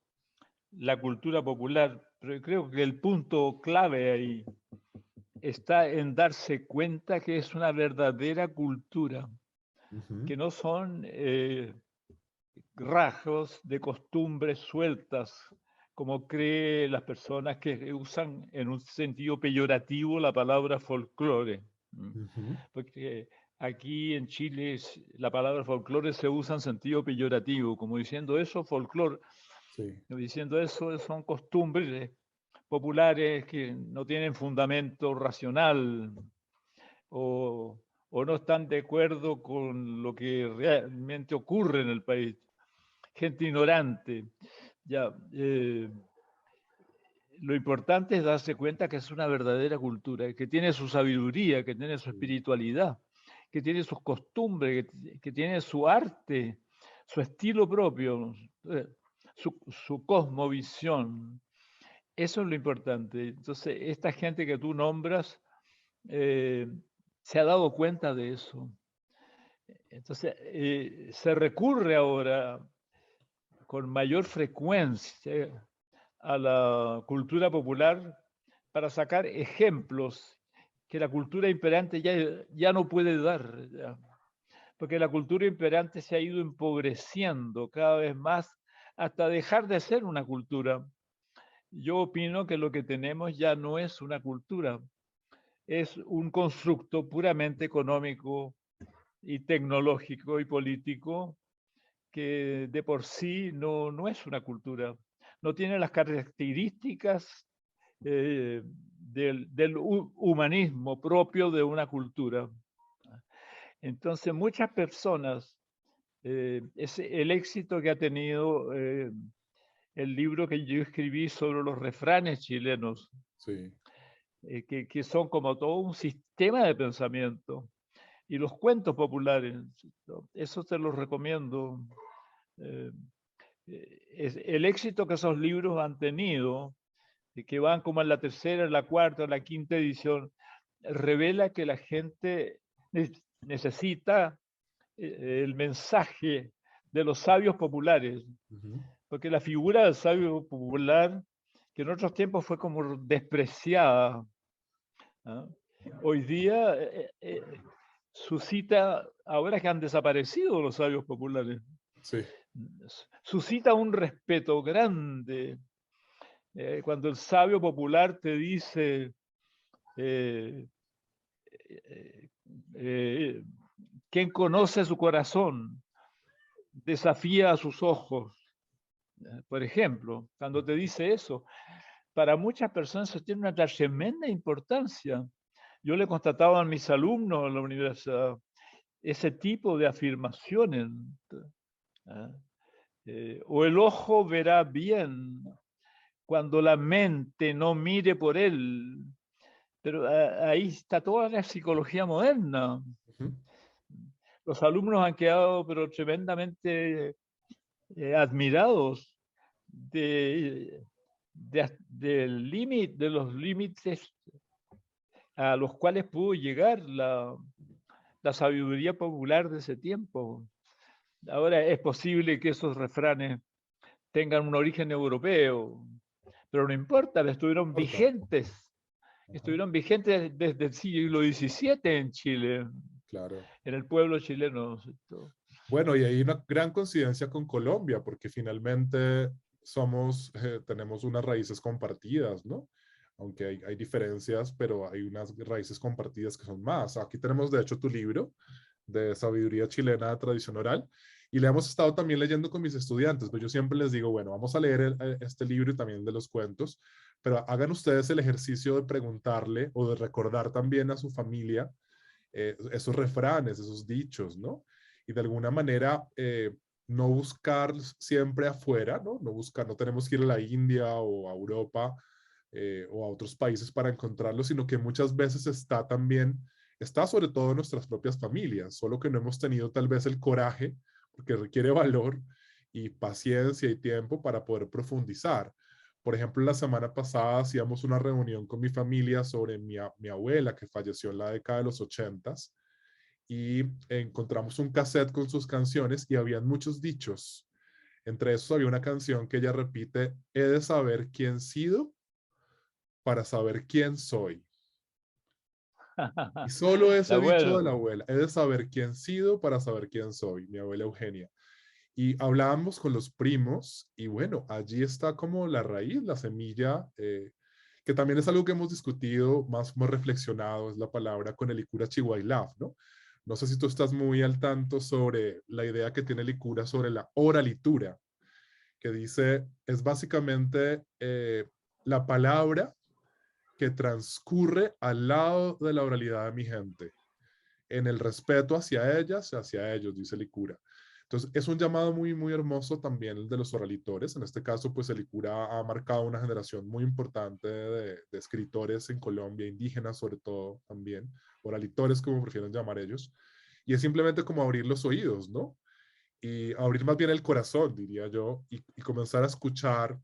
la cultura popular, pero creo que el punto clave ahí está en darse cuenta que es una verdadera cultura, Uh -huh. que no son rasgos de costumbres sueltas, como creen las personas que usan en un sentido peyorativo la palabra folclore. Uh -huh. Porque aquí en Chile la palabra folclore se usa en sentido peyorativo, como diciendo eso, folclore, Sí. diciendo eso son costumbres populares que no tienen fundamento racional o, o no están de acuerdo con lo que realmente ocurre en el país. Gente ignorante. Ya, lo importante es darse cuenta que es una verdadera cultura, que tiene su sabiduría, que tiene su Sí. espiritualidad, que tiene sus costumbres, que tiene su arte, su estilo propio, su cosmovisión. Eso es lo importante. Entonces, esta gente que tú nombras eh, se ha dado cuenta de eso. Entonces, se recurre ahora con mayor frecuencia a la cultura popular para sacar ejemplos que la cultura imperante ya no puede dar, ya. Porque la cultura imperante se ha ido empobreciendo cada vez más hasta dejar de ser una cultura. Yo opino que lo que tenemos ya no es una cultura, es un constructo puramente económico y tecnológico y político que de por sí no es una cultura, no tiene las características del humanismo propio de una cultura. Entonces, muchas personas, es el éxito que ha tenido el libro que yo escribí sobre los refranes chilenos, Sí. que son como todo un sistema de pensamiento, y los cuentos populares, ¿no? Eso te los recomiendo. Eh, el éxito que esos libros han tenido, que van como en la tercera, en la cuarta, en la quinta edición, revela que la gente necesita el mensaje de los sabios populares, Uh -huh. porque la figura del sabio popular, que en otros tiempos fue como despreciada, ¿ah? Hoy día suscita, ahora que han desaparecido los sabios populares, Sí, suscita un respeto grande. Cuando el sabio popular te dice, eh, eh, eh, quien conoce su corazón, desafía a sus ojos. Por ejemplo, cuando te dice eso, para muchas personas eso tiene una tremenda importancia. Yo le constataba a mis alumnos en la universidad ese tipo de afirmaciones. ¿Ah? O el ojo verá bien cuando la mente no mire por él. Pero ahí está toda la psicología moderna. ujú, Los alumnos han quedado pero tremendamente admirados del límite, de los límites a los cuales pudo llegar la sabiduría popular de ese tiempo. Ahora es posible que esos refranes tengan un origen europeo, pero no importa, no importa. Ajá, estuvieron vigentes desde el siglo XVII en Chile, claro. en el pueblo chileno. ¿Cierto? Bueno, y hay una gran coincidencia con Colombia, porque finalmente tenemos unas raíces compartidas, ¿no? Aunque hay diferencias, pero hay unas raíces compartidas que son más. Aquí tenemos, de hecho, tu libro de sabiduría chilena de tradición oral, y le hemos estado también leyendo con mis estudiantes, pues yo siempre les digo, bueno, vamos a leer este libro y también de los cuentos, pero hagan ustedes el ejercicio de preguntarle o de recordar también a su familia esos refranes, esos dichos, ¿no? Y de alguna manera no buscar siempre afuera, ¿no? No buscar, no tenemos que ir a la India o a Europa o a otros países para encontrarlo, sino que muchas veces está también, está sobre todo en nuestras propias familias, solo que no hemos tenido tal vez el coraje, porque requiere valor y paciencia y tiempo para poder profundizar. Por ejemplo, la semana pasada hacíamos una reunión con mi familia sobre mi abuela que falleció en la década de los 80s y encontramos un cassette con sus canciones y habían muchos dichos. Entre esos había una canción que ella repite, he de saber quién sido para saber quién soy. Y solo La ese dicho de la abuela. abuela, he de saber quién sido para saber quién soy, mi abuela Eugenia. Y hablábamos con los primos y bueno, allí está como la raíz, la semilla, que también es algo que hemos discutido, más hemos reflexionado, es la palabra con el Licura Chihuahilaf, ¿no? No sé si tú estás muy al tanto sobre la idea que tiene Licura sobre la oralitura, que dice, es básicamente la palabra que transcurre al lado de la oralidad de mi gente, en el respeto hacia ellas y hacia ellos, dice Licura. Entonces, es un llamado muy, muy hermoso también el de los oralitores. En este caso, pues el Licura ha marcado una generación muy importante de escritores en Colombia, indígenas sobre todo también, oralitores como prefieren llamar ellos. Y es simplemente como abrir los oídos, ¿no? Y abrir más bien el corazón, diría yo, y comenzar a escuchar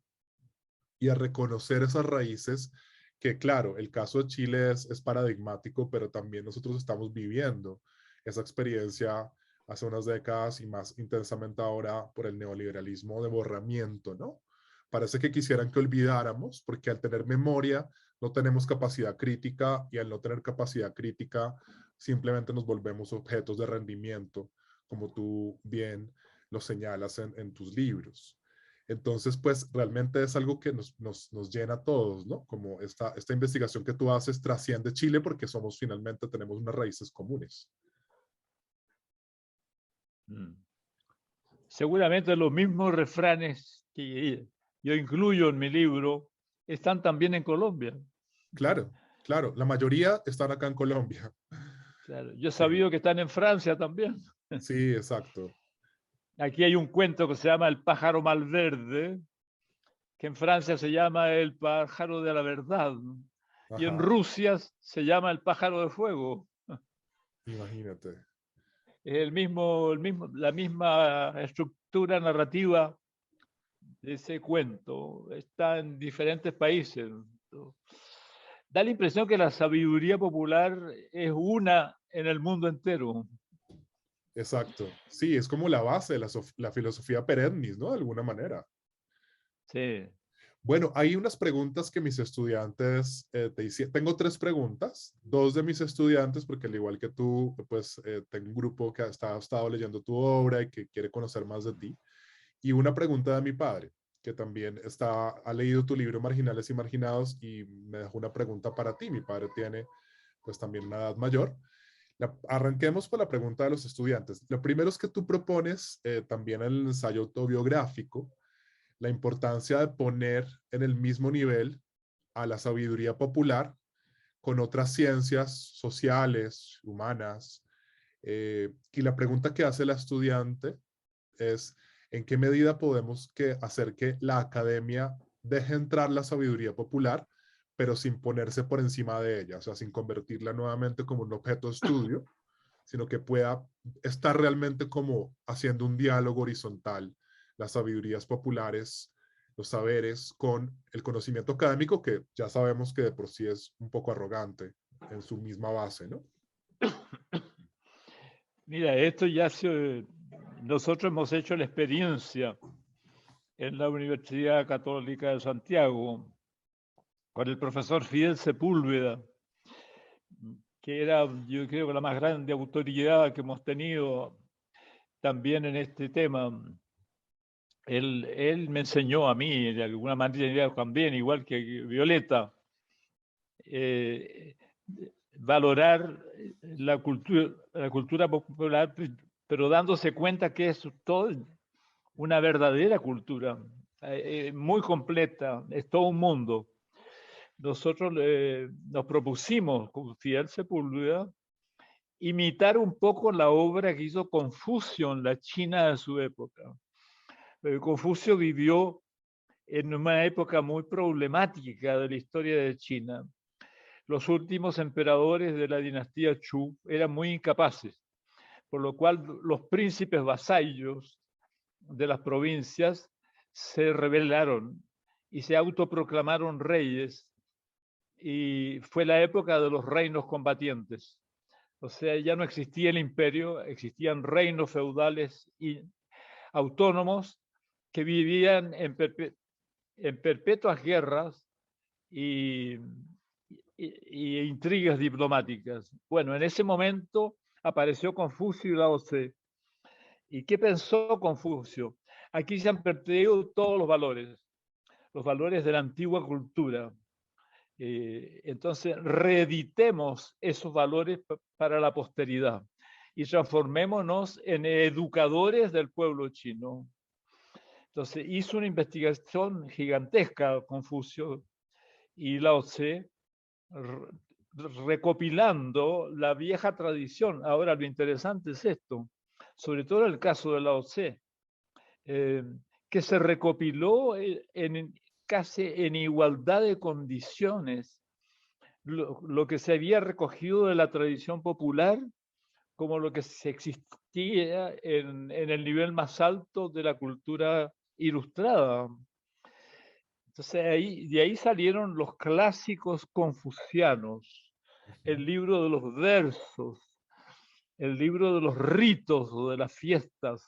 y a reconocer esas raíces que, claro, el caso de Chile es paradigmático, pero también nosotros estamos viviendo esa experiencia hace unas décadas y más intensamente ahora por el neoliberalismo de borramiento, ¿no? Parece que quisieran que olvidáramos, porque al tener memoria no tenemos capacidad crítica y al no tener capacidad crítica simplemente nos volvemos objetos de rendimiento, como tú bien lo señalas en tus libros. Entonces, pues realmente es algo que nos llena a todos, ¿no? Como esta investigación que tú haces trasciende Chile porque somos finalmente, tenemos unas raíces comunes. Mm. Seguramente los mismos refranes que yo incluyo en mi libro están también en Colombia. Claro, claro, la mayoría están acá en Colombia. Claro, yo he Sí, sabido que están en Francia también. sí, exacto. Aquí hay un cuento que se llama El pájaro malverde, que en Francia se llama El pájaro de la verdad, y en Ajá, Rusia se llama El pájaro de fuego. imagínate. Es la misma estructura narrativa de ese cuento. Está en diferentes países. Da la impresión que la sabiduría popular es una en el mundo entero. Exacto. Sí, es como la base de la filosofía perennis, ¿no? De alguna manera. Sí. Bueno, hay unas preguntas que mis estudiantes te hicieron. Tengo tres preguntas. Dos de mis estudiantes, porque al igual que tú, pues tengo un grupo que ha estado leyendo tu obra y que quiere conocer más de ti. Y una pregunta de mi padre, que también ha leído tu libro Marginales y Marginados y me dejó una pregunta para ti. Mi padre tiene pues también una edad mayor. Arranquemos por la pregunta de los estudiantes. Lo primero es que tú propones también en el ensayo autobiográfico la importancia de poner en el mismo nivel a la sabiduría popular con otras ciencias sociales, humanas. Y la pregunta que hace la estudiante es, ¿en qué medida podemos hacer que la academia deje entrar la sabiduría popular, pero sin ponerse por encima de ella? O sea, sin convertirla nuevamente como un objeto de estudio, sino que pueda estar realmente como haciendo un diálogo horizontal, las sabidurías populares, los saberes, con el conocimiento académico, que ya sabemos que de por sí es un poco arrogante en su misma base, ¿no? Mira, nosotros hemos hecho la experiencia en la Universidad Católica de Santiago con el profesor Fidel Sepúlveda, que era, yo creo, la más grande autoridad que hemos tenido también en este tema. Él me enseñó a mí, de alguna manera también, igual que Violeta, eh, valorar la cultura popular, pero dándose cuenta que es todo una verdadera cultura, muy completa, es todo un mundo. Nosotros nos propusimos, con Fidel Sepúlveda, imitar un poco la obra que hizo Confucio en la China de su época. Confucio vivió en una época muy problemática de la historia de China. Los últimos emperadores de la dinastía Chu eran muy incapaces, por lo cual los príncipes vasallos de las provincias se rebelaron y se autoproclamaron reyes, y fue la época de los reinos combatientes. O sea, ya no existía el imperio, existían reinos feudales y autónomos que vivían en perpetuas guerras y, y intrigas diplomáticas. Bueno, en ese momento apareció Confucio y Lao Tse. ¿Y qué pensó Confucio? Aquí se han perdido todos los valores de la antigua cultura. Entonces, reeditemos esos valores para la posteridad y transformémonos en educadores del pueblo chino. Entonces, hizo una investigación gigantesca Confucio y Lao Tse, recopilando la vieja tradición. Ahora, lo interesante es esto, sobre todo en el caso de Lao Tse, que se recopiló casi en igualdad de condiciones lo que se había recogido de la tradición popular como lo que se existía en el nivel más alto de la cultura ilustrada. Entonces de ahí salieron los clásicos confucianos, el libro de los versos, el libro de los ritos o de las fiestas,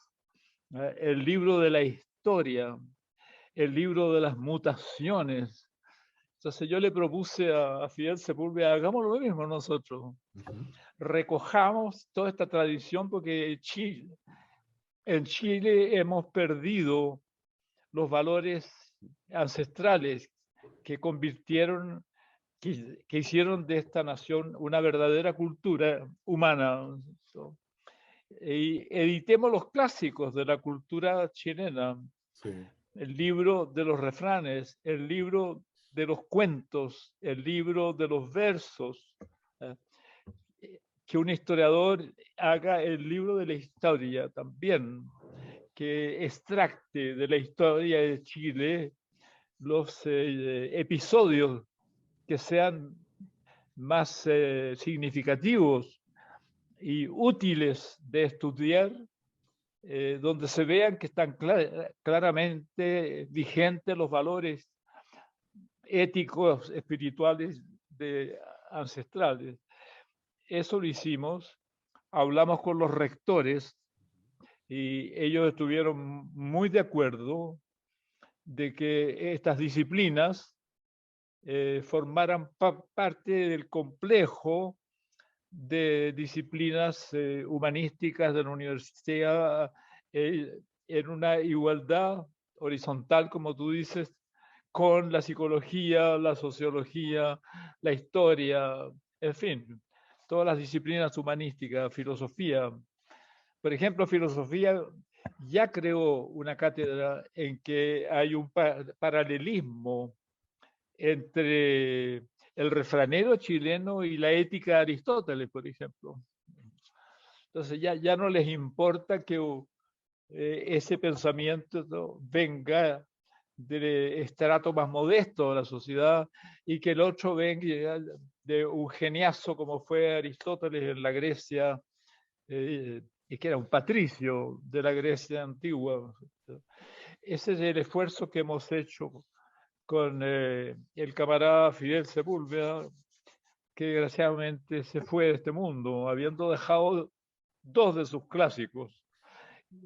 el libro de la historia, el libro de las mutaciones. Entonces yo le propuse a Fidel Sepúlveda, hagamos lo mismo nosotros. Recojamos toda esta tradición porque en Chile hemos perdido los valores ancestrales que convirtieron, que hicieron de esta nación una verdadera cultura humana. Y editemos los clásicos de la cultura chilena, Sí. el libro de los refranes, el libro de los cuentos, el libro de los versos, que un historiador haga el libro de la historia también, que extracte de la historia de Chile los episodios que sean más significativos y útiles de estudiar, donde se vean que están claramente vigentes los valores éticos, espirituales ancestrales. Eso lo hicimos, hablamos con los rectores y ellos estuvieron muy de acuerdo de que estas disciplinas formaran parte del complejo de disciplinas humanísticas de la universidad en una igualdad horizontal, como tú dices, con la psicología, la sociología, la historia, en fin, todas las disciplinas humanísticas, filosofía. Por ejemplo, filosofía ya creó una cátedra en que hay un paralelismo entre el refranero chileno y la ética de Aristóteles, por ejemplo. Entonces ya no les importa que ese pensamiento, ¿no?, venga de estrato más modesto de la sociedad y que el otro venga de un geniazo como fue Aristóteles en la Grecia, y que era un patricio de la Grecia antigua. Ese es el esfuerzo que hemos hecho con el camarada Fidel Sepúlveda, que desgraciadamente se fue de este mundo, habiendo dejado dos de sus clásicos,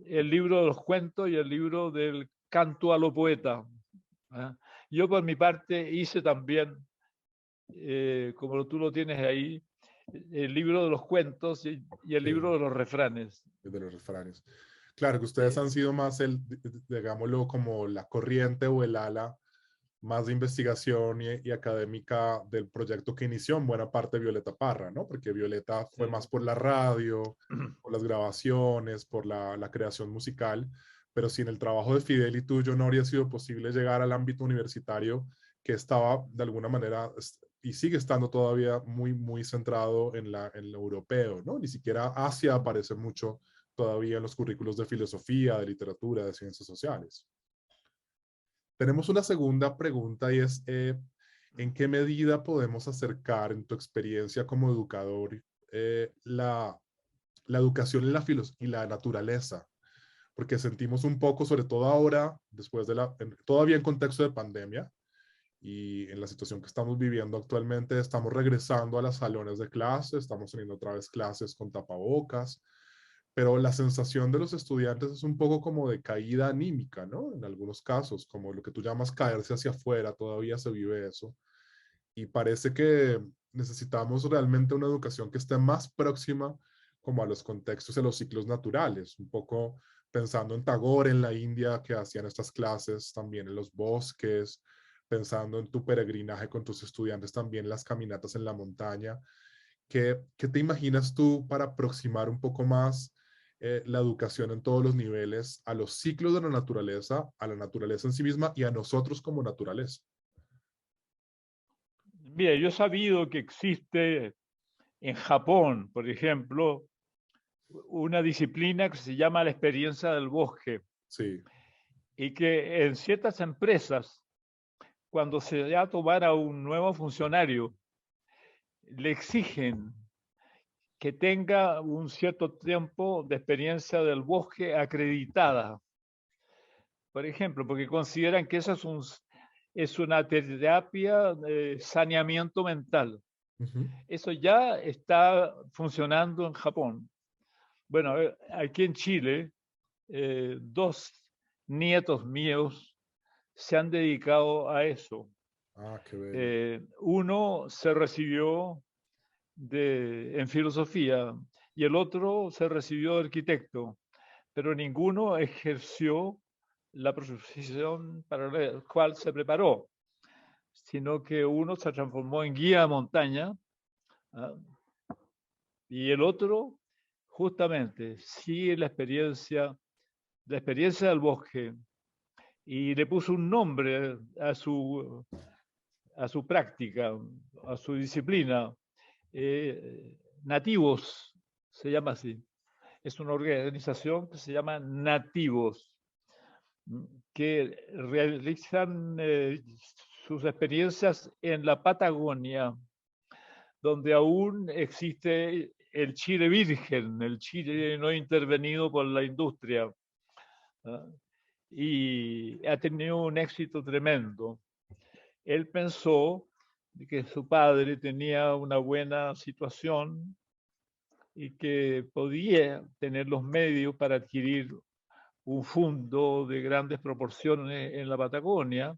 el libro de los cuentos y el libro del canto a lo poeta. ¿Eh? Yo por mi parte hice también, como tú lo tienes ahí, el libro de los cuentos y el libro de los refranes. De los refranes. Claro que ustedes han sido más digámoslo, como la corriente o el ala más de investigación y académica del proyecto que inició en buena parte Violeta Parra, ¿no? Porque Violeta fue más por la radio, por las grabaciones, por la creación musical, pero sin el trabajo de Fidel y tuyo no habría sido posible llegar al ámbito universitario que estaba de alguna manera y sigue estando todavía muy, muy centrado en lo europeo, ¿no? Ni siquiera Asia aparece mucho todavía en los currículos de filosofía, de literatura, de ciencias sociales. Tenemos una segunda pregunta y es, ¿en qué medida podemos acercar en tu experiencia como educador la educación y la naturaleza? Porque sentimos un poco, sobre todo ahora, después de todavía en contexto de pandemia y en la situación que estamos viviendo actualmente, estamos regresando a los salones de clase, estamos teniendo otra vez clases con tapabocas, pero la sensación de los estudiantes es un poco como de caída anímica, ¿no? En algunos casos, como lo que tú llamas caerse hacia afuera, todavía se vive eso. Y parece que necesitamos realmente una educación que esté más próxima como a los contextos y a los ciclos naturales, un poco pensando en Tagore en la India, que hacían estas clases también en los bosques, pensando en tu peregrinaje con tus estudiantes también, las caminatas en la montaña. ¿Qué te imaginas tú para aproximar un poco más la educación en todos los niveles a los ciclos de la naturaleza, a la naturaleza en sí misma y a nosotros como naturaleza? Mira, yo he sabido que existe en Japón, por ejemplo, una disciplina que se llama la experiencia del bosque, Sí. y que en ciertas empresas, cuando se va a tomar a un nuevo funcionario, le exigen que tenga un cierto tiempo de experiencia del bosque acreditada. Por ejemplo, porque consideran que eso es una terapia de saneamiento mental. Ujú. Eso ya está funcionando en Japón. Bueno, aquí en Chile, dos nietos míos se han dedicado a eso. Ah, qué bello. Uno se recibió en filosofía y el otro se recibió de arquitecto, pero ninguno ejerció la profesión para la cual se preparó, sino que uno se transformó en guía de montaña, ¿ah?, y el otro justamente sigue la experiencia del bosque, y le puso un nombre a su práctica, a su disciplina. Nativos, se llama así. Es una organización que se llama Nativos, que realizan sus experiencias en la Patagonia, donde aún existe el Chile virgen, el Chile no intervenido por la industria, ¿ah?, y ha tenido un éxito tremendo. Él pensó que su padre tenía una buena situación y que podía tener los medios para adquirir un fundo de grandes proporciones en la Patagonia.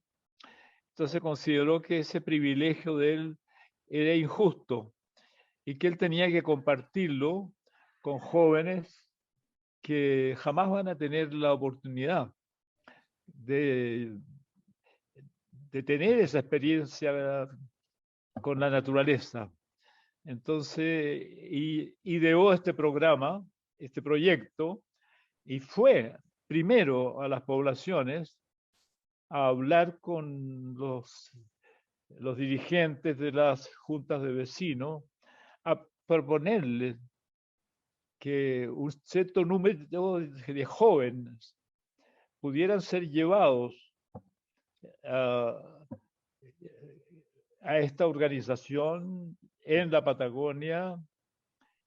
Entonces consideró que ese privilegio de él era injusto y que él tenía que compartirlo con jóvenes que jamás van a tener la oportunidad de, de tener esa experiencia con la naturaleza. Entonces, ideó este programa, este proyecto, y fue primero a las poblaciones a hablar con los dirigentes de las juntas de vecinos, a proponerles que un cierto número de jóvenes pudieran ser llevados a, a esta organización en la Patagonia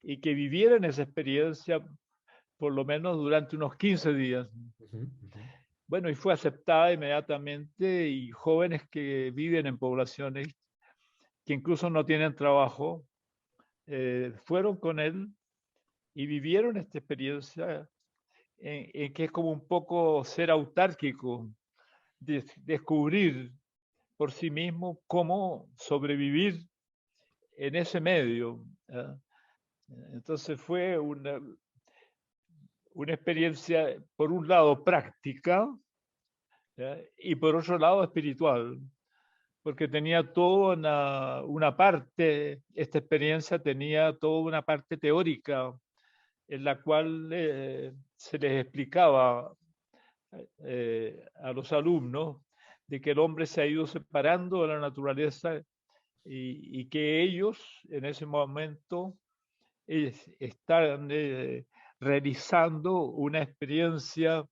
y que vivieran esa experiencia por lo menos durante unos 15 días. Ujú, ujú. Bueno, y fue aceptada inmediatamente y jóvenes que viven en poblaciones que incluso no tienen trabajo, fueron con él y vivieron esta experiencia en que es como un poco ser autárquico, descubrir por sí mismo cómo sobrevivir en ese medio. ¿Eh? Entonces fue una experiencia, por un lado, práctica, ¿ya? Y por otro lado, espiritual, porque tenía toda una parte, esta experiencia tenía toda una parte teórica en la cual se les explicaba a los alumnos de que el hombre se ha ido separando de la naturaleza y que ellos en ese momento están realizando una experiencia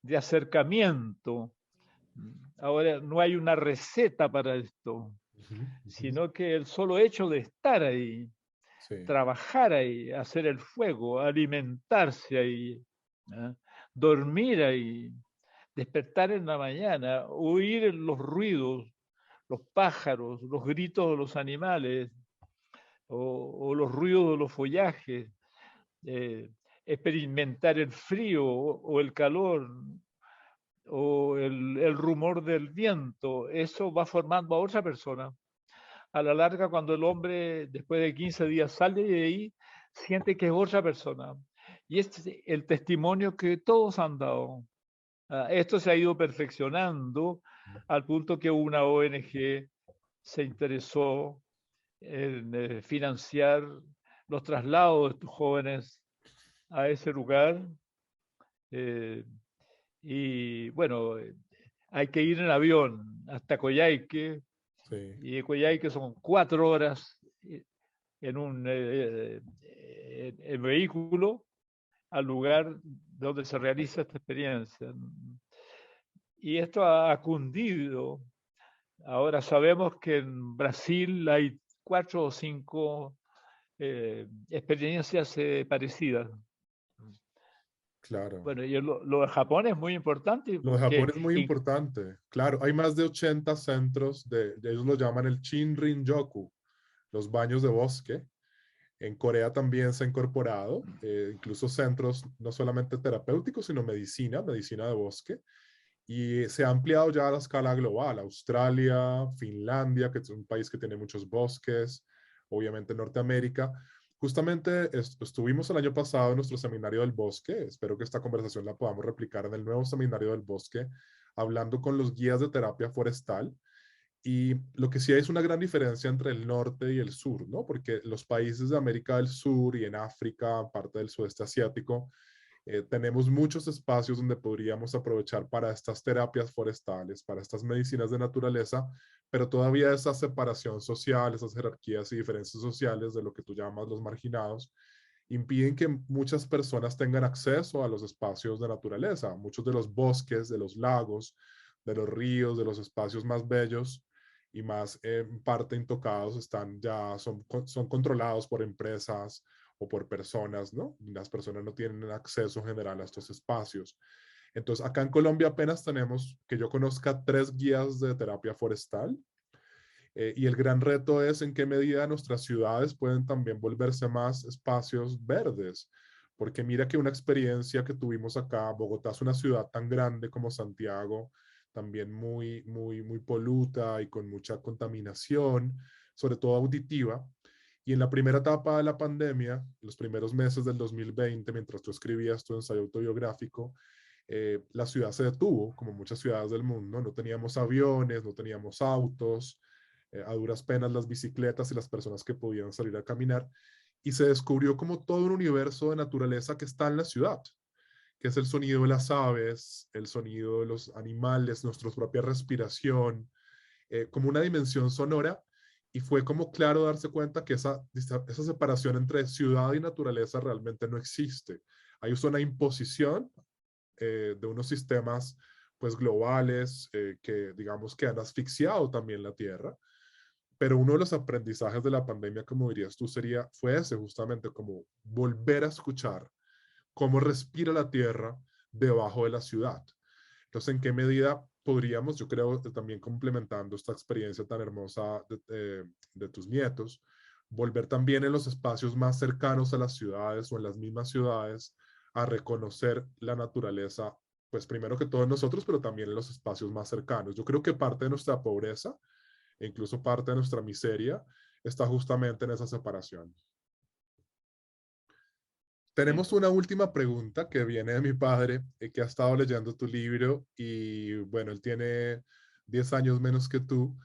de acercamiento. Ahora, no hay una receta para esto, Ujú, ujú. sino que el solo hecho de estar ahí, Sí. trabajar ahí, hacer el fuego, alimentarse ahí, ¿eh? Dormir ahí, despertar en la mañana, oír los ruidos, los pájaros, los gritos de los animales o los ruidos de los follajes, eh, experimentar el frío o el calor o el rumor del viento, eso va formando a otra persona. A la larga, cuando el hombre, después de 15 días, sale de ahí, siente que es otra persona. Y este es el testimonio que todos han dado. Esto se ha ido perfeccionando al punto que una ONG se interesó en financiar los traslados de estos jóvenes a ese lugar. eh, y bueno, hay que ir en avión hasta Coyhaique, Sí. y de Coyhaique son 4 horas en un en vehículo al lugar donde se realiza esta experiencia. Y esto ha cundido. Ahora sabemos que en Brasil hay 4 o 5 experiencias parecidas. Claro. Bueno, y lo de Japón es muy importante Lo de Japón porque es muy importante. Claro, hay más de 80 centros ellos lo llaman el Shinrin-yoku, los baños de bosque. En Corea también se ha incorporado, incluso centros no solamente terapéuticos, sino medicina, medicina de bosque. Y se ha ampliado ya a la escala global. Australia, Finlandia, que es un país que tiene muchos bosques, obviamente Norteamérica. Justamente estuvimos el año pasado en nuestro seminario del bosque. Espero que esta conversación la podamos replicar en el nuevo seminario del bosque, hablando con los guías de terapia forestal. Y lo que sí hay es una gran diferencia entre el norte y el sur, ¿no? Porque los países de América del Sur y en África, parte del sudeste asiático, tenemos muchos espacios donde podríamos aprovechar para estas terapias forestales, para estas medicinas de naturaleza, pero todavía esa separación social, esas jerarquías y diferencias sociales de lo que tú llamas los marginados, impiden que muchas personas tengan acceso a los espacios de naturaleza. Muchos de los bosques, de los lagos, de los ríos, de los espacios más bellos y más en parte intocados son controlados por empresas o por personas, ¿no? Las personas no tienen acceso general a estos espacios. Entonces, acá en Colombia apenas tenemos, que yo conozca, 3 guías de terapia forestal. Y el gran reto es en qué medida nuestras ciudades pueden también volverse más espacios verdes, porque mira que una experiencia que tuvimos acá, Bogotá es una ciudad tan grande como Santiago, también muy poluta y con mucha contaminación, sobre todo auditiva. Y en la primera etapa de la pandemia, los primeros meses del 2020, mientras tú escribías tu ensayo autobiográfico, la ciudad se detuvo, como muchas ciudades del mundo. No teníamos aviones, no teníamos autos, a duras penas las bicicletas y las personas que podían salir a caminar. Y se descubrió como todo un universo de naturaleza que está en la ciudad, que es el sonido de las aves, el sonido de los animales, nuestra propia respiración, como una dimensión sonora. Y fue como claro darse cuenta que esa separación entre ciudad y naturaleza realmente no existe. Hay una imposición de unos sistemas pues globales que digamos que han asfixiado también la Tierra, pero uno de los aprendizajes de la pandemia, como dirías tú, fue ese justamente, como volver a escuchar cómo respira la Tierra debajo de la ciudad. Entonces, ¿en qué medida podríamos, yo creo, también complementando esta experiencia tan hermosa de tus nietos, volver también en los espacios más cercanos a las ciudades o en las mismas ciudades a reconocer la naturaleza, pues primero que todo en nosotros, pero también en los espacios más cercanos? Yo creo que parte de nuestra pobreza e incluso parte de nuestra miseria está justamente en esa separación. Sí. Tenemos una última pregunta que viene de mi padre, que ha estado leyendo tu libro y bueno, él tiene 10 años menos que tú,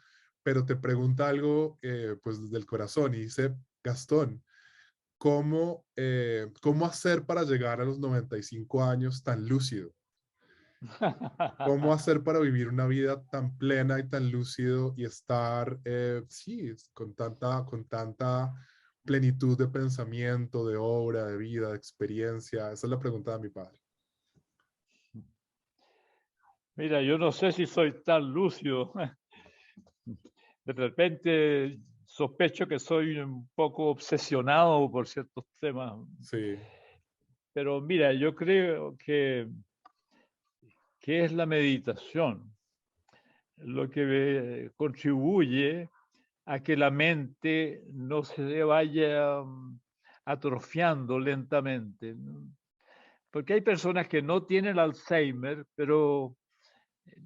pero te pregunta algo pues desde el corazón y dice, Gastón, ¿cómo hacer para llegar a los 95 años tan lúcido? ¿Cómo hacer para vivir una vida tan plena y tan lúcido y estar, sí, con tanta plenitud de pensamiento, de obra, de vida, de experiencia? Esa es la pregunta de mi padre. Mira, yo no sé si soy tan lúcido. De repente sospecho que soy un poco obsesionado por ciertos temas, Sí, pero mira, yo creo que es la meditación lo que contribuye a que la mente no se vaya atrofiando lentamente, ¿no? Porque hay personas que no tienen Alzheimer, pero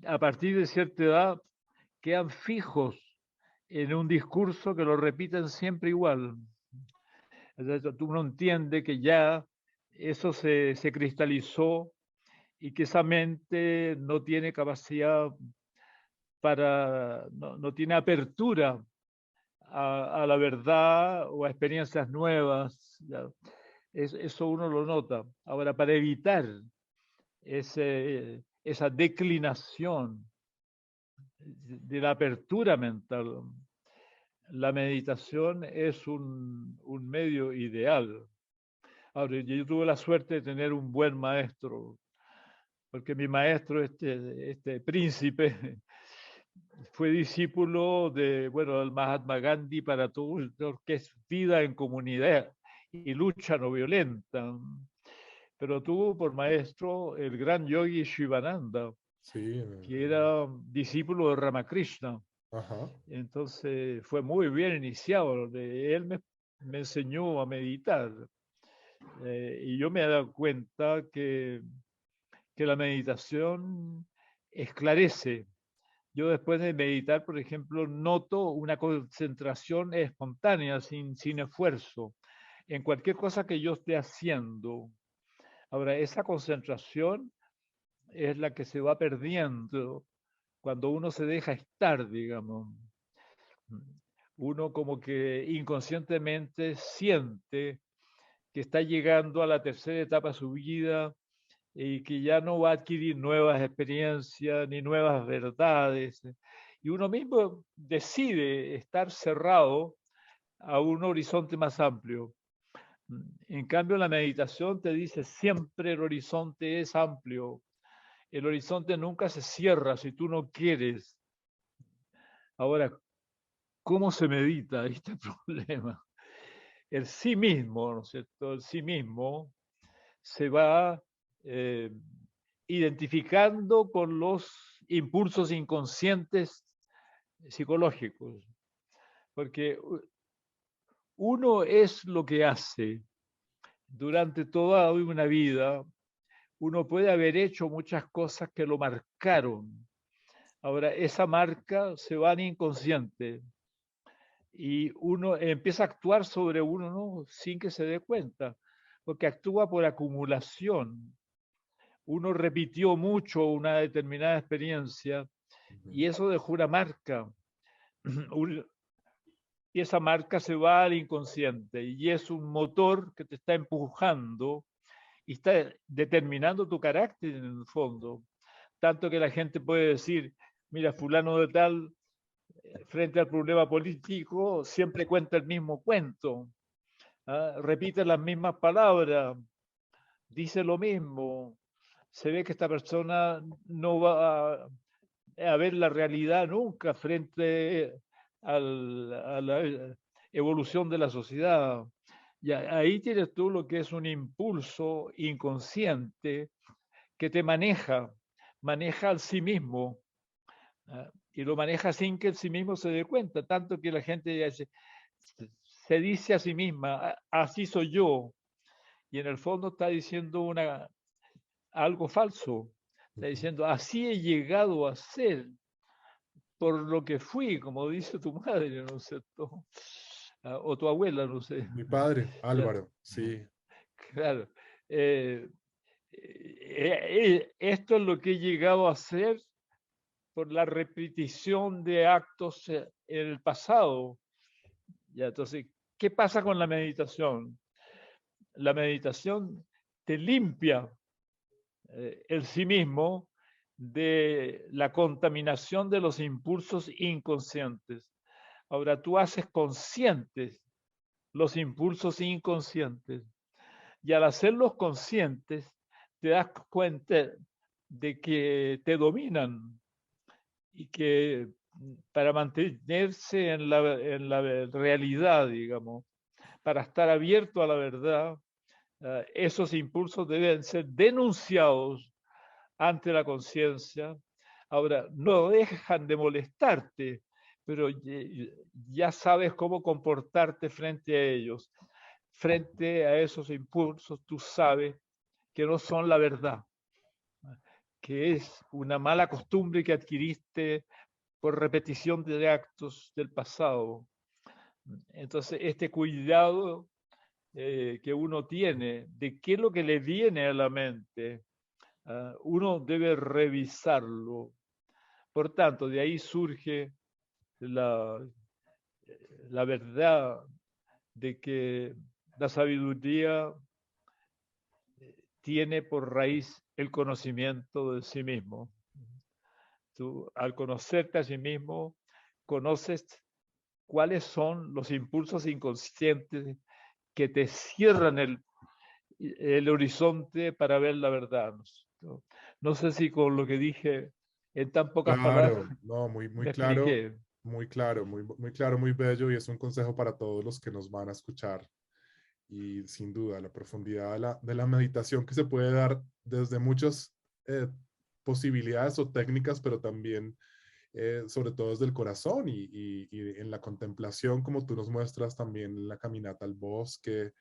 a partir de cierta edad quedan fijos en un discurso que lo repiten siempre igual. Entonces, tú no entiendes que ya eso se cristalizó y que esa mente no tiene capacidad no tiene apertura a la verdad o a experiencias nuevas. ¿Ya? Eso uno lo nota. Ahora, para evitar esa declinación de la apertura mental, la meditación es un medio ideal. Ahora, yo tuve la suerte de tener un buen maestro, porque mi maestro, este príncipe, fue discípulo de, bueno, del Mahatma Gandhi para todo lo que es vida en comunidad y lucha no violenta. Pero tuvo por maestro el gran yogi Shivananda, sí, que era discípulo de Ramakrishna. ajá, Entonces fue muy bien iniciado. Él me enseñó a meditar. Y yo me he dado cuenta que la meditación esclarece. Yo después de meditar, por ejemplo, noto una concentración espontánea, sin esfuerzo, en cualquier cosa que yo esté haciendo. Ahora, esa concentración es la que se va perdiendo cuando uno se deja estar, digamos. Uno como que inconscientemente siente que está llegando a la tercera etapa de su vida y que ya no va a adquirir nuevas experiencias ni nuevas verdades. Y uno mismo decide estar cerrado a un horizonte más amplio. En cambio, la meditación te dice siempre el horizonte es amplio. El horizonte nunca se cierra si tú no quieres. Ahora, ¿cómo se medita? Ahí está el problema. El sí mismo, ¿no es cierto? El sí mismo se va eh, identificando con los impulsos inconscientes psicológicos, porque uno es lo que hace, durante toda una vida, uno puede haber hecho muchas cosas que lo marcaron. Ahora, esa marca se va al inconsciente y uno empieza a actuar sobre uno, ¿no? Sin que se dé cuenta, porque actúa por acumulación. Uno repitió mucho una determinada experiencia Ujú, y eso dejó una marca. Y esa marca se va al inconsciente y es un motor que te está empujando y está determinando tu carácter en el fondo. Tanto que la gente puede decir, mira, fulano de tal, frente al problema político, siempre cuenta el mismo cuento, ¿ah? Repite las mismas palabras, dice lo mismo. Se ve que esta persona no va a ver la realidad nunca frente a la evolución de la sociedad. Y ahí tienes tú lo que es un impulso inconsciente que te maneja al sí mismo, y lo maneja sin que el sí mismo se dé cuenta, tanto que la gente se dice a sí misma, así soy yo, y en el fondo está diciendo algo falso, está ujú. diciendo, así he llegado a ser, por lo que fui, como dice tu madre, ¿no es cierto? O tu abuela, no sé. Mi padre, Ya, Álvaro, sí. claro. Eh, esto es lo que he llegado a hacer por la repetición de actos en el pasado. Ya, entonces, ¿qué pasa con la meditación? La meditación te limpia el sí mismo de la contaminación de los impulsos inconscientes. Ahora tú haces conscientes los impulsos inconscientes y al hacerlos conscientes te das cuenta de que te dominan y que para mantenerse en la realidad, digamos, para estar abierto a la verdad, esos impulsos deben ser denunciados ante la conciencia. Ahora, no dejan de molestarte, pero ya sabes cómo comportarte frente a ellos. Frente a esos impulsos, tú sabes que no son la verdad, que es una mala costumbre que adquiriste por repetición de actos del pasado. Entonces, este cuidado que uno tiene de qué es lo que le viene a la mente, uno debe revisarlo. Por tanto, de ahí surge la, la verdad de que la sabiduría tiene por raíz el conocimiento de sí mismo. Tú, al conocerte a sí mismo, conoces cuáles son los impulsos inconscientes que te cierran el horizonte para ver la verdad. ¿No? No sé si con lo que dije en tan pocas palabras Claro, no, muy, me expliqué. muy claro, muy claro, muy bello y es un consejo para todos los que nos van a escuchar. Y sin duda, la profundidad de la meditación que se puede dar desde muchas posibilidades o técnicas, pero también sobre todo desde el corazón y en la contemplación, como tú nos muestras también en la caminata al bosque,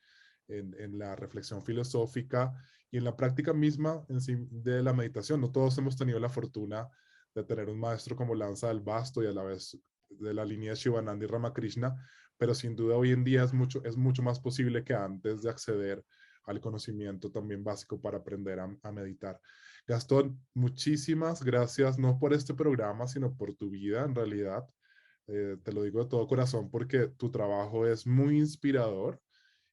en la reflexión filosófica y en la práctica misma en sí de la meditación. No todos hemos tenido la fortuna de tener un maestro como Lanza del Basto y a la vez de la línea de Shivananda y Ramakrishna, pero sin duda hoy en día es mucho más posible que antes de acceder al conocimiento también básico para aprender a meditar. Gastón, muchísimas gracias, no por este programa, sino por tu vida en realidad. Te lo digo de todo corazón porque tu trabajo es muy inspirador,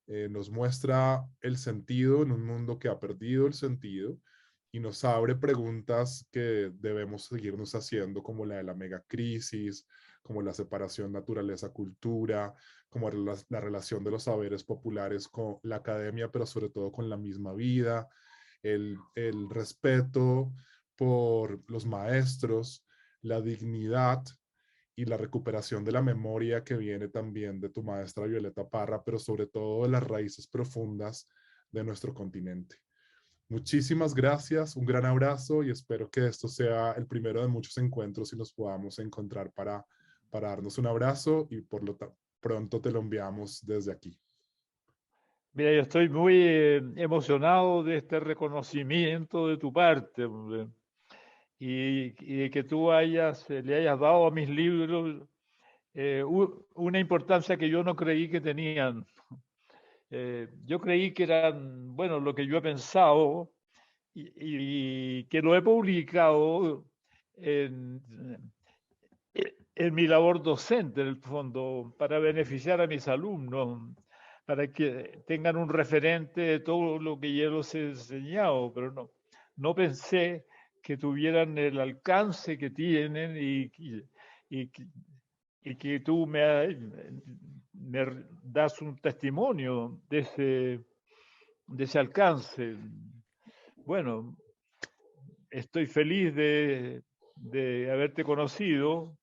nos muestra el sentido en un mundo que ha perdido el sentido y nos abre preguntas que debemos seguirnos haciendo, como la de la megacrisis, como la separación naturaleza-cultura, como la relación de los saberes populares con la academia, pero sobre todo con la misma vida, el respeto por los maestros, la dignidad y la recuperación de la memoria que viene también de tu maestra Violeta Parra, pero sobre todo de las raíces profundas de nuestro continente. Muchísimas gracias, un gran abrazo y espero que esto sea el primero de muchos encuentros y nos podamos encontrar para darnos un abrazo y por lo pronto te lo enviamos desde aquí. Mira, yo estoy muy emocionado de este reconocimiento de tu parte, hombre, y de que tú le hayas dado a mis libros una importancia que yo no creí que tenían. Yo creí que eran, bueno, lo que yo he pensado y que lo he publicado en, en mi labor docente, en el fondo, para beneficiar a mis alumnos, para que tengan un referente de todo lo que yo les he enseñado, pero no pensé que tuvieran el alcance que tienen y, y que tú me das un testimonio de ese alcance. Bueno, estoy feliz de haberte conocido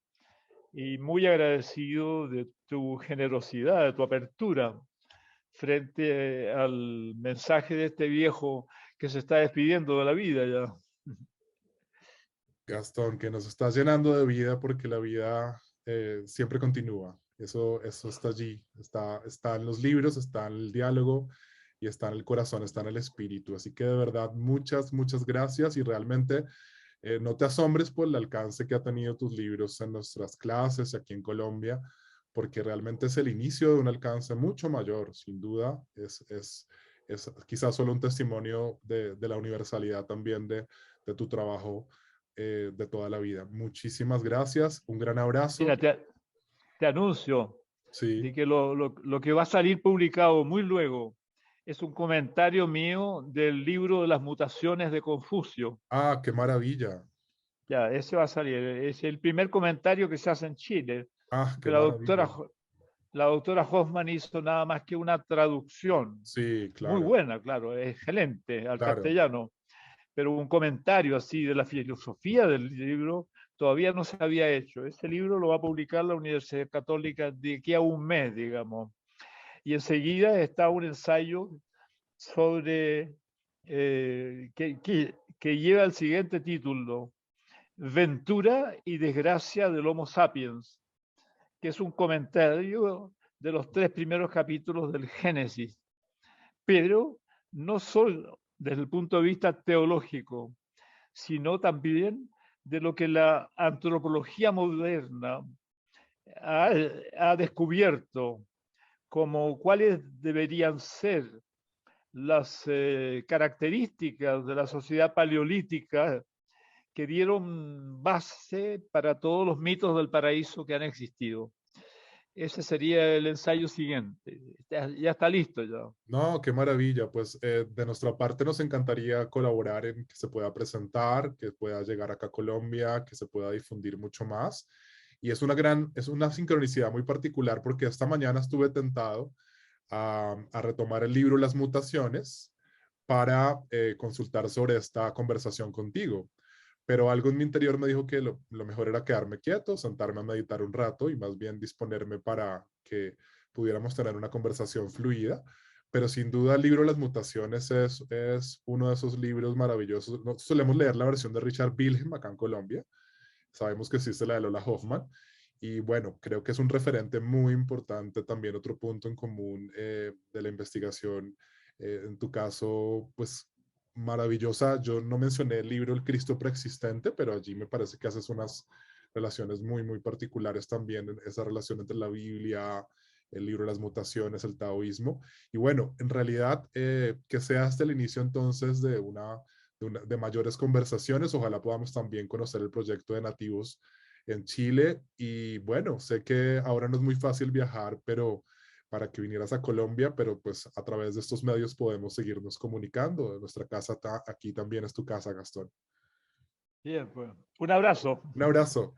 y muy agradecido de tu generosidad, de tu apertura frente al mensaje de este viejo que se está despidiendo de la vida ya. Gastón, que nos estás llenando de vida porque la vida siempre continúa. Eso está allí, está en los libros, está en el diálogo y está en el corazón, está en el espíritu. Así que de verdad, muchas, muchas gracias y realmente no te asombres por el alcance que ha tenido tus libros en nuestras clases aquí en Colombia, porque realmente es el inicio de un alcance mucho mayor, sin duda. Es quizás solo un testimonio de la universalidad también de tu trabajo de toda la vida. Muchísimas gracias, un gran abrazo. Mira, te anuncio Sí. de que lo que va a salir publicado muy luego es un comentario mío del libro de las mutaciones de Confucio. Ah, qué maravilla. Ya, ese va a salir. Es el primer comentario que se hace en Chile, Ah, porque qué maravilla. la doctora Hoffman hizo nada más que una traducción, Sí, muy claro, buena, claro, excelente al claro. castellano, pero un comentario así de la filosofía del libro todavía no se había hecho. Ese libro lo va a publicar la Universidad Católica de aquí a un mes, digamos. Y enseguida está un ensayo sobre que lleva el siguiente título, Ventura y desgracia del Homo sapiens, que es un comentario de los 3 primeros capítulos del Génesis, pero no solo desde el punto de vista teológico, sino también de lo que la antropología moderna ha, ha descubierto como cuáles deberían ser las características de la sociedad paleolítica que dieron base para todos los mitos del paraíso que han existido. Ese sería el ensayo siguiente. Ya está listo ya. No, qué maravilla. Pues de nuestra parte nos encantaría colaborar en que se pueda presentar, que pueda llegar acá a Colombia, que se pueda difundir mucho más. Y es una sincronicidad muy particular porque esta mañana estuve tentado a retomar el libro Las Mutaciones para consultar sobre esta conversación contigo. Pero algo en mi interior me dijo que lo mejor era quedarme quieto, sentarme a meditar un rato y más bien disponerme para que pudiéramos tener una conversación fluida. Pero sin duda el libro Las Mutaciones es uno de esos libros maravillosos. Nosotros solemos leer la versión de Richard Wilhelm acá en Colombia. Sabemos que existe la de Lola Hoffman. Y bueno, creo que es un referente muy importante, también otro punto en común de la investigación. En tu caso, pues maravillosa. Yo no mencioné el libro El Cristo Preexistente, pero allí me parece que haces unas relaciones muy, muy particulares también, en esa relación entre la Biblia, el libro de las mutaciones, el taoísmo. Y bueno, en realidad, que sea hasta el inicio entonces de mayores conversaciones. Ojalá podamos también conocer el proyecto de nativos en Chile. Y bueno, sé que ahora no es muy fácil viajar, pero para que vinieras a Colombia, pero pues a través de estos medios podemos seguirnos comunicando. Nuestra casa aquí también es tu casa, Gastón. Bien, pues. Un abrazo. Un abrazo.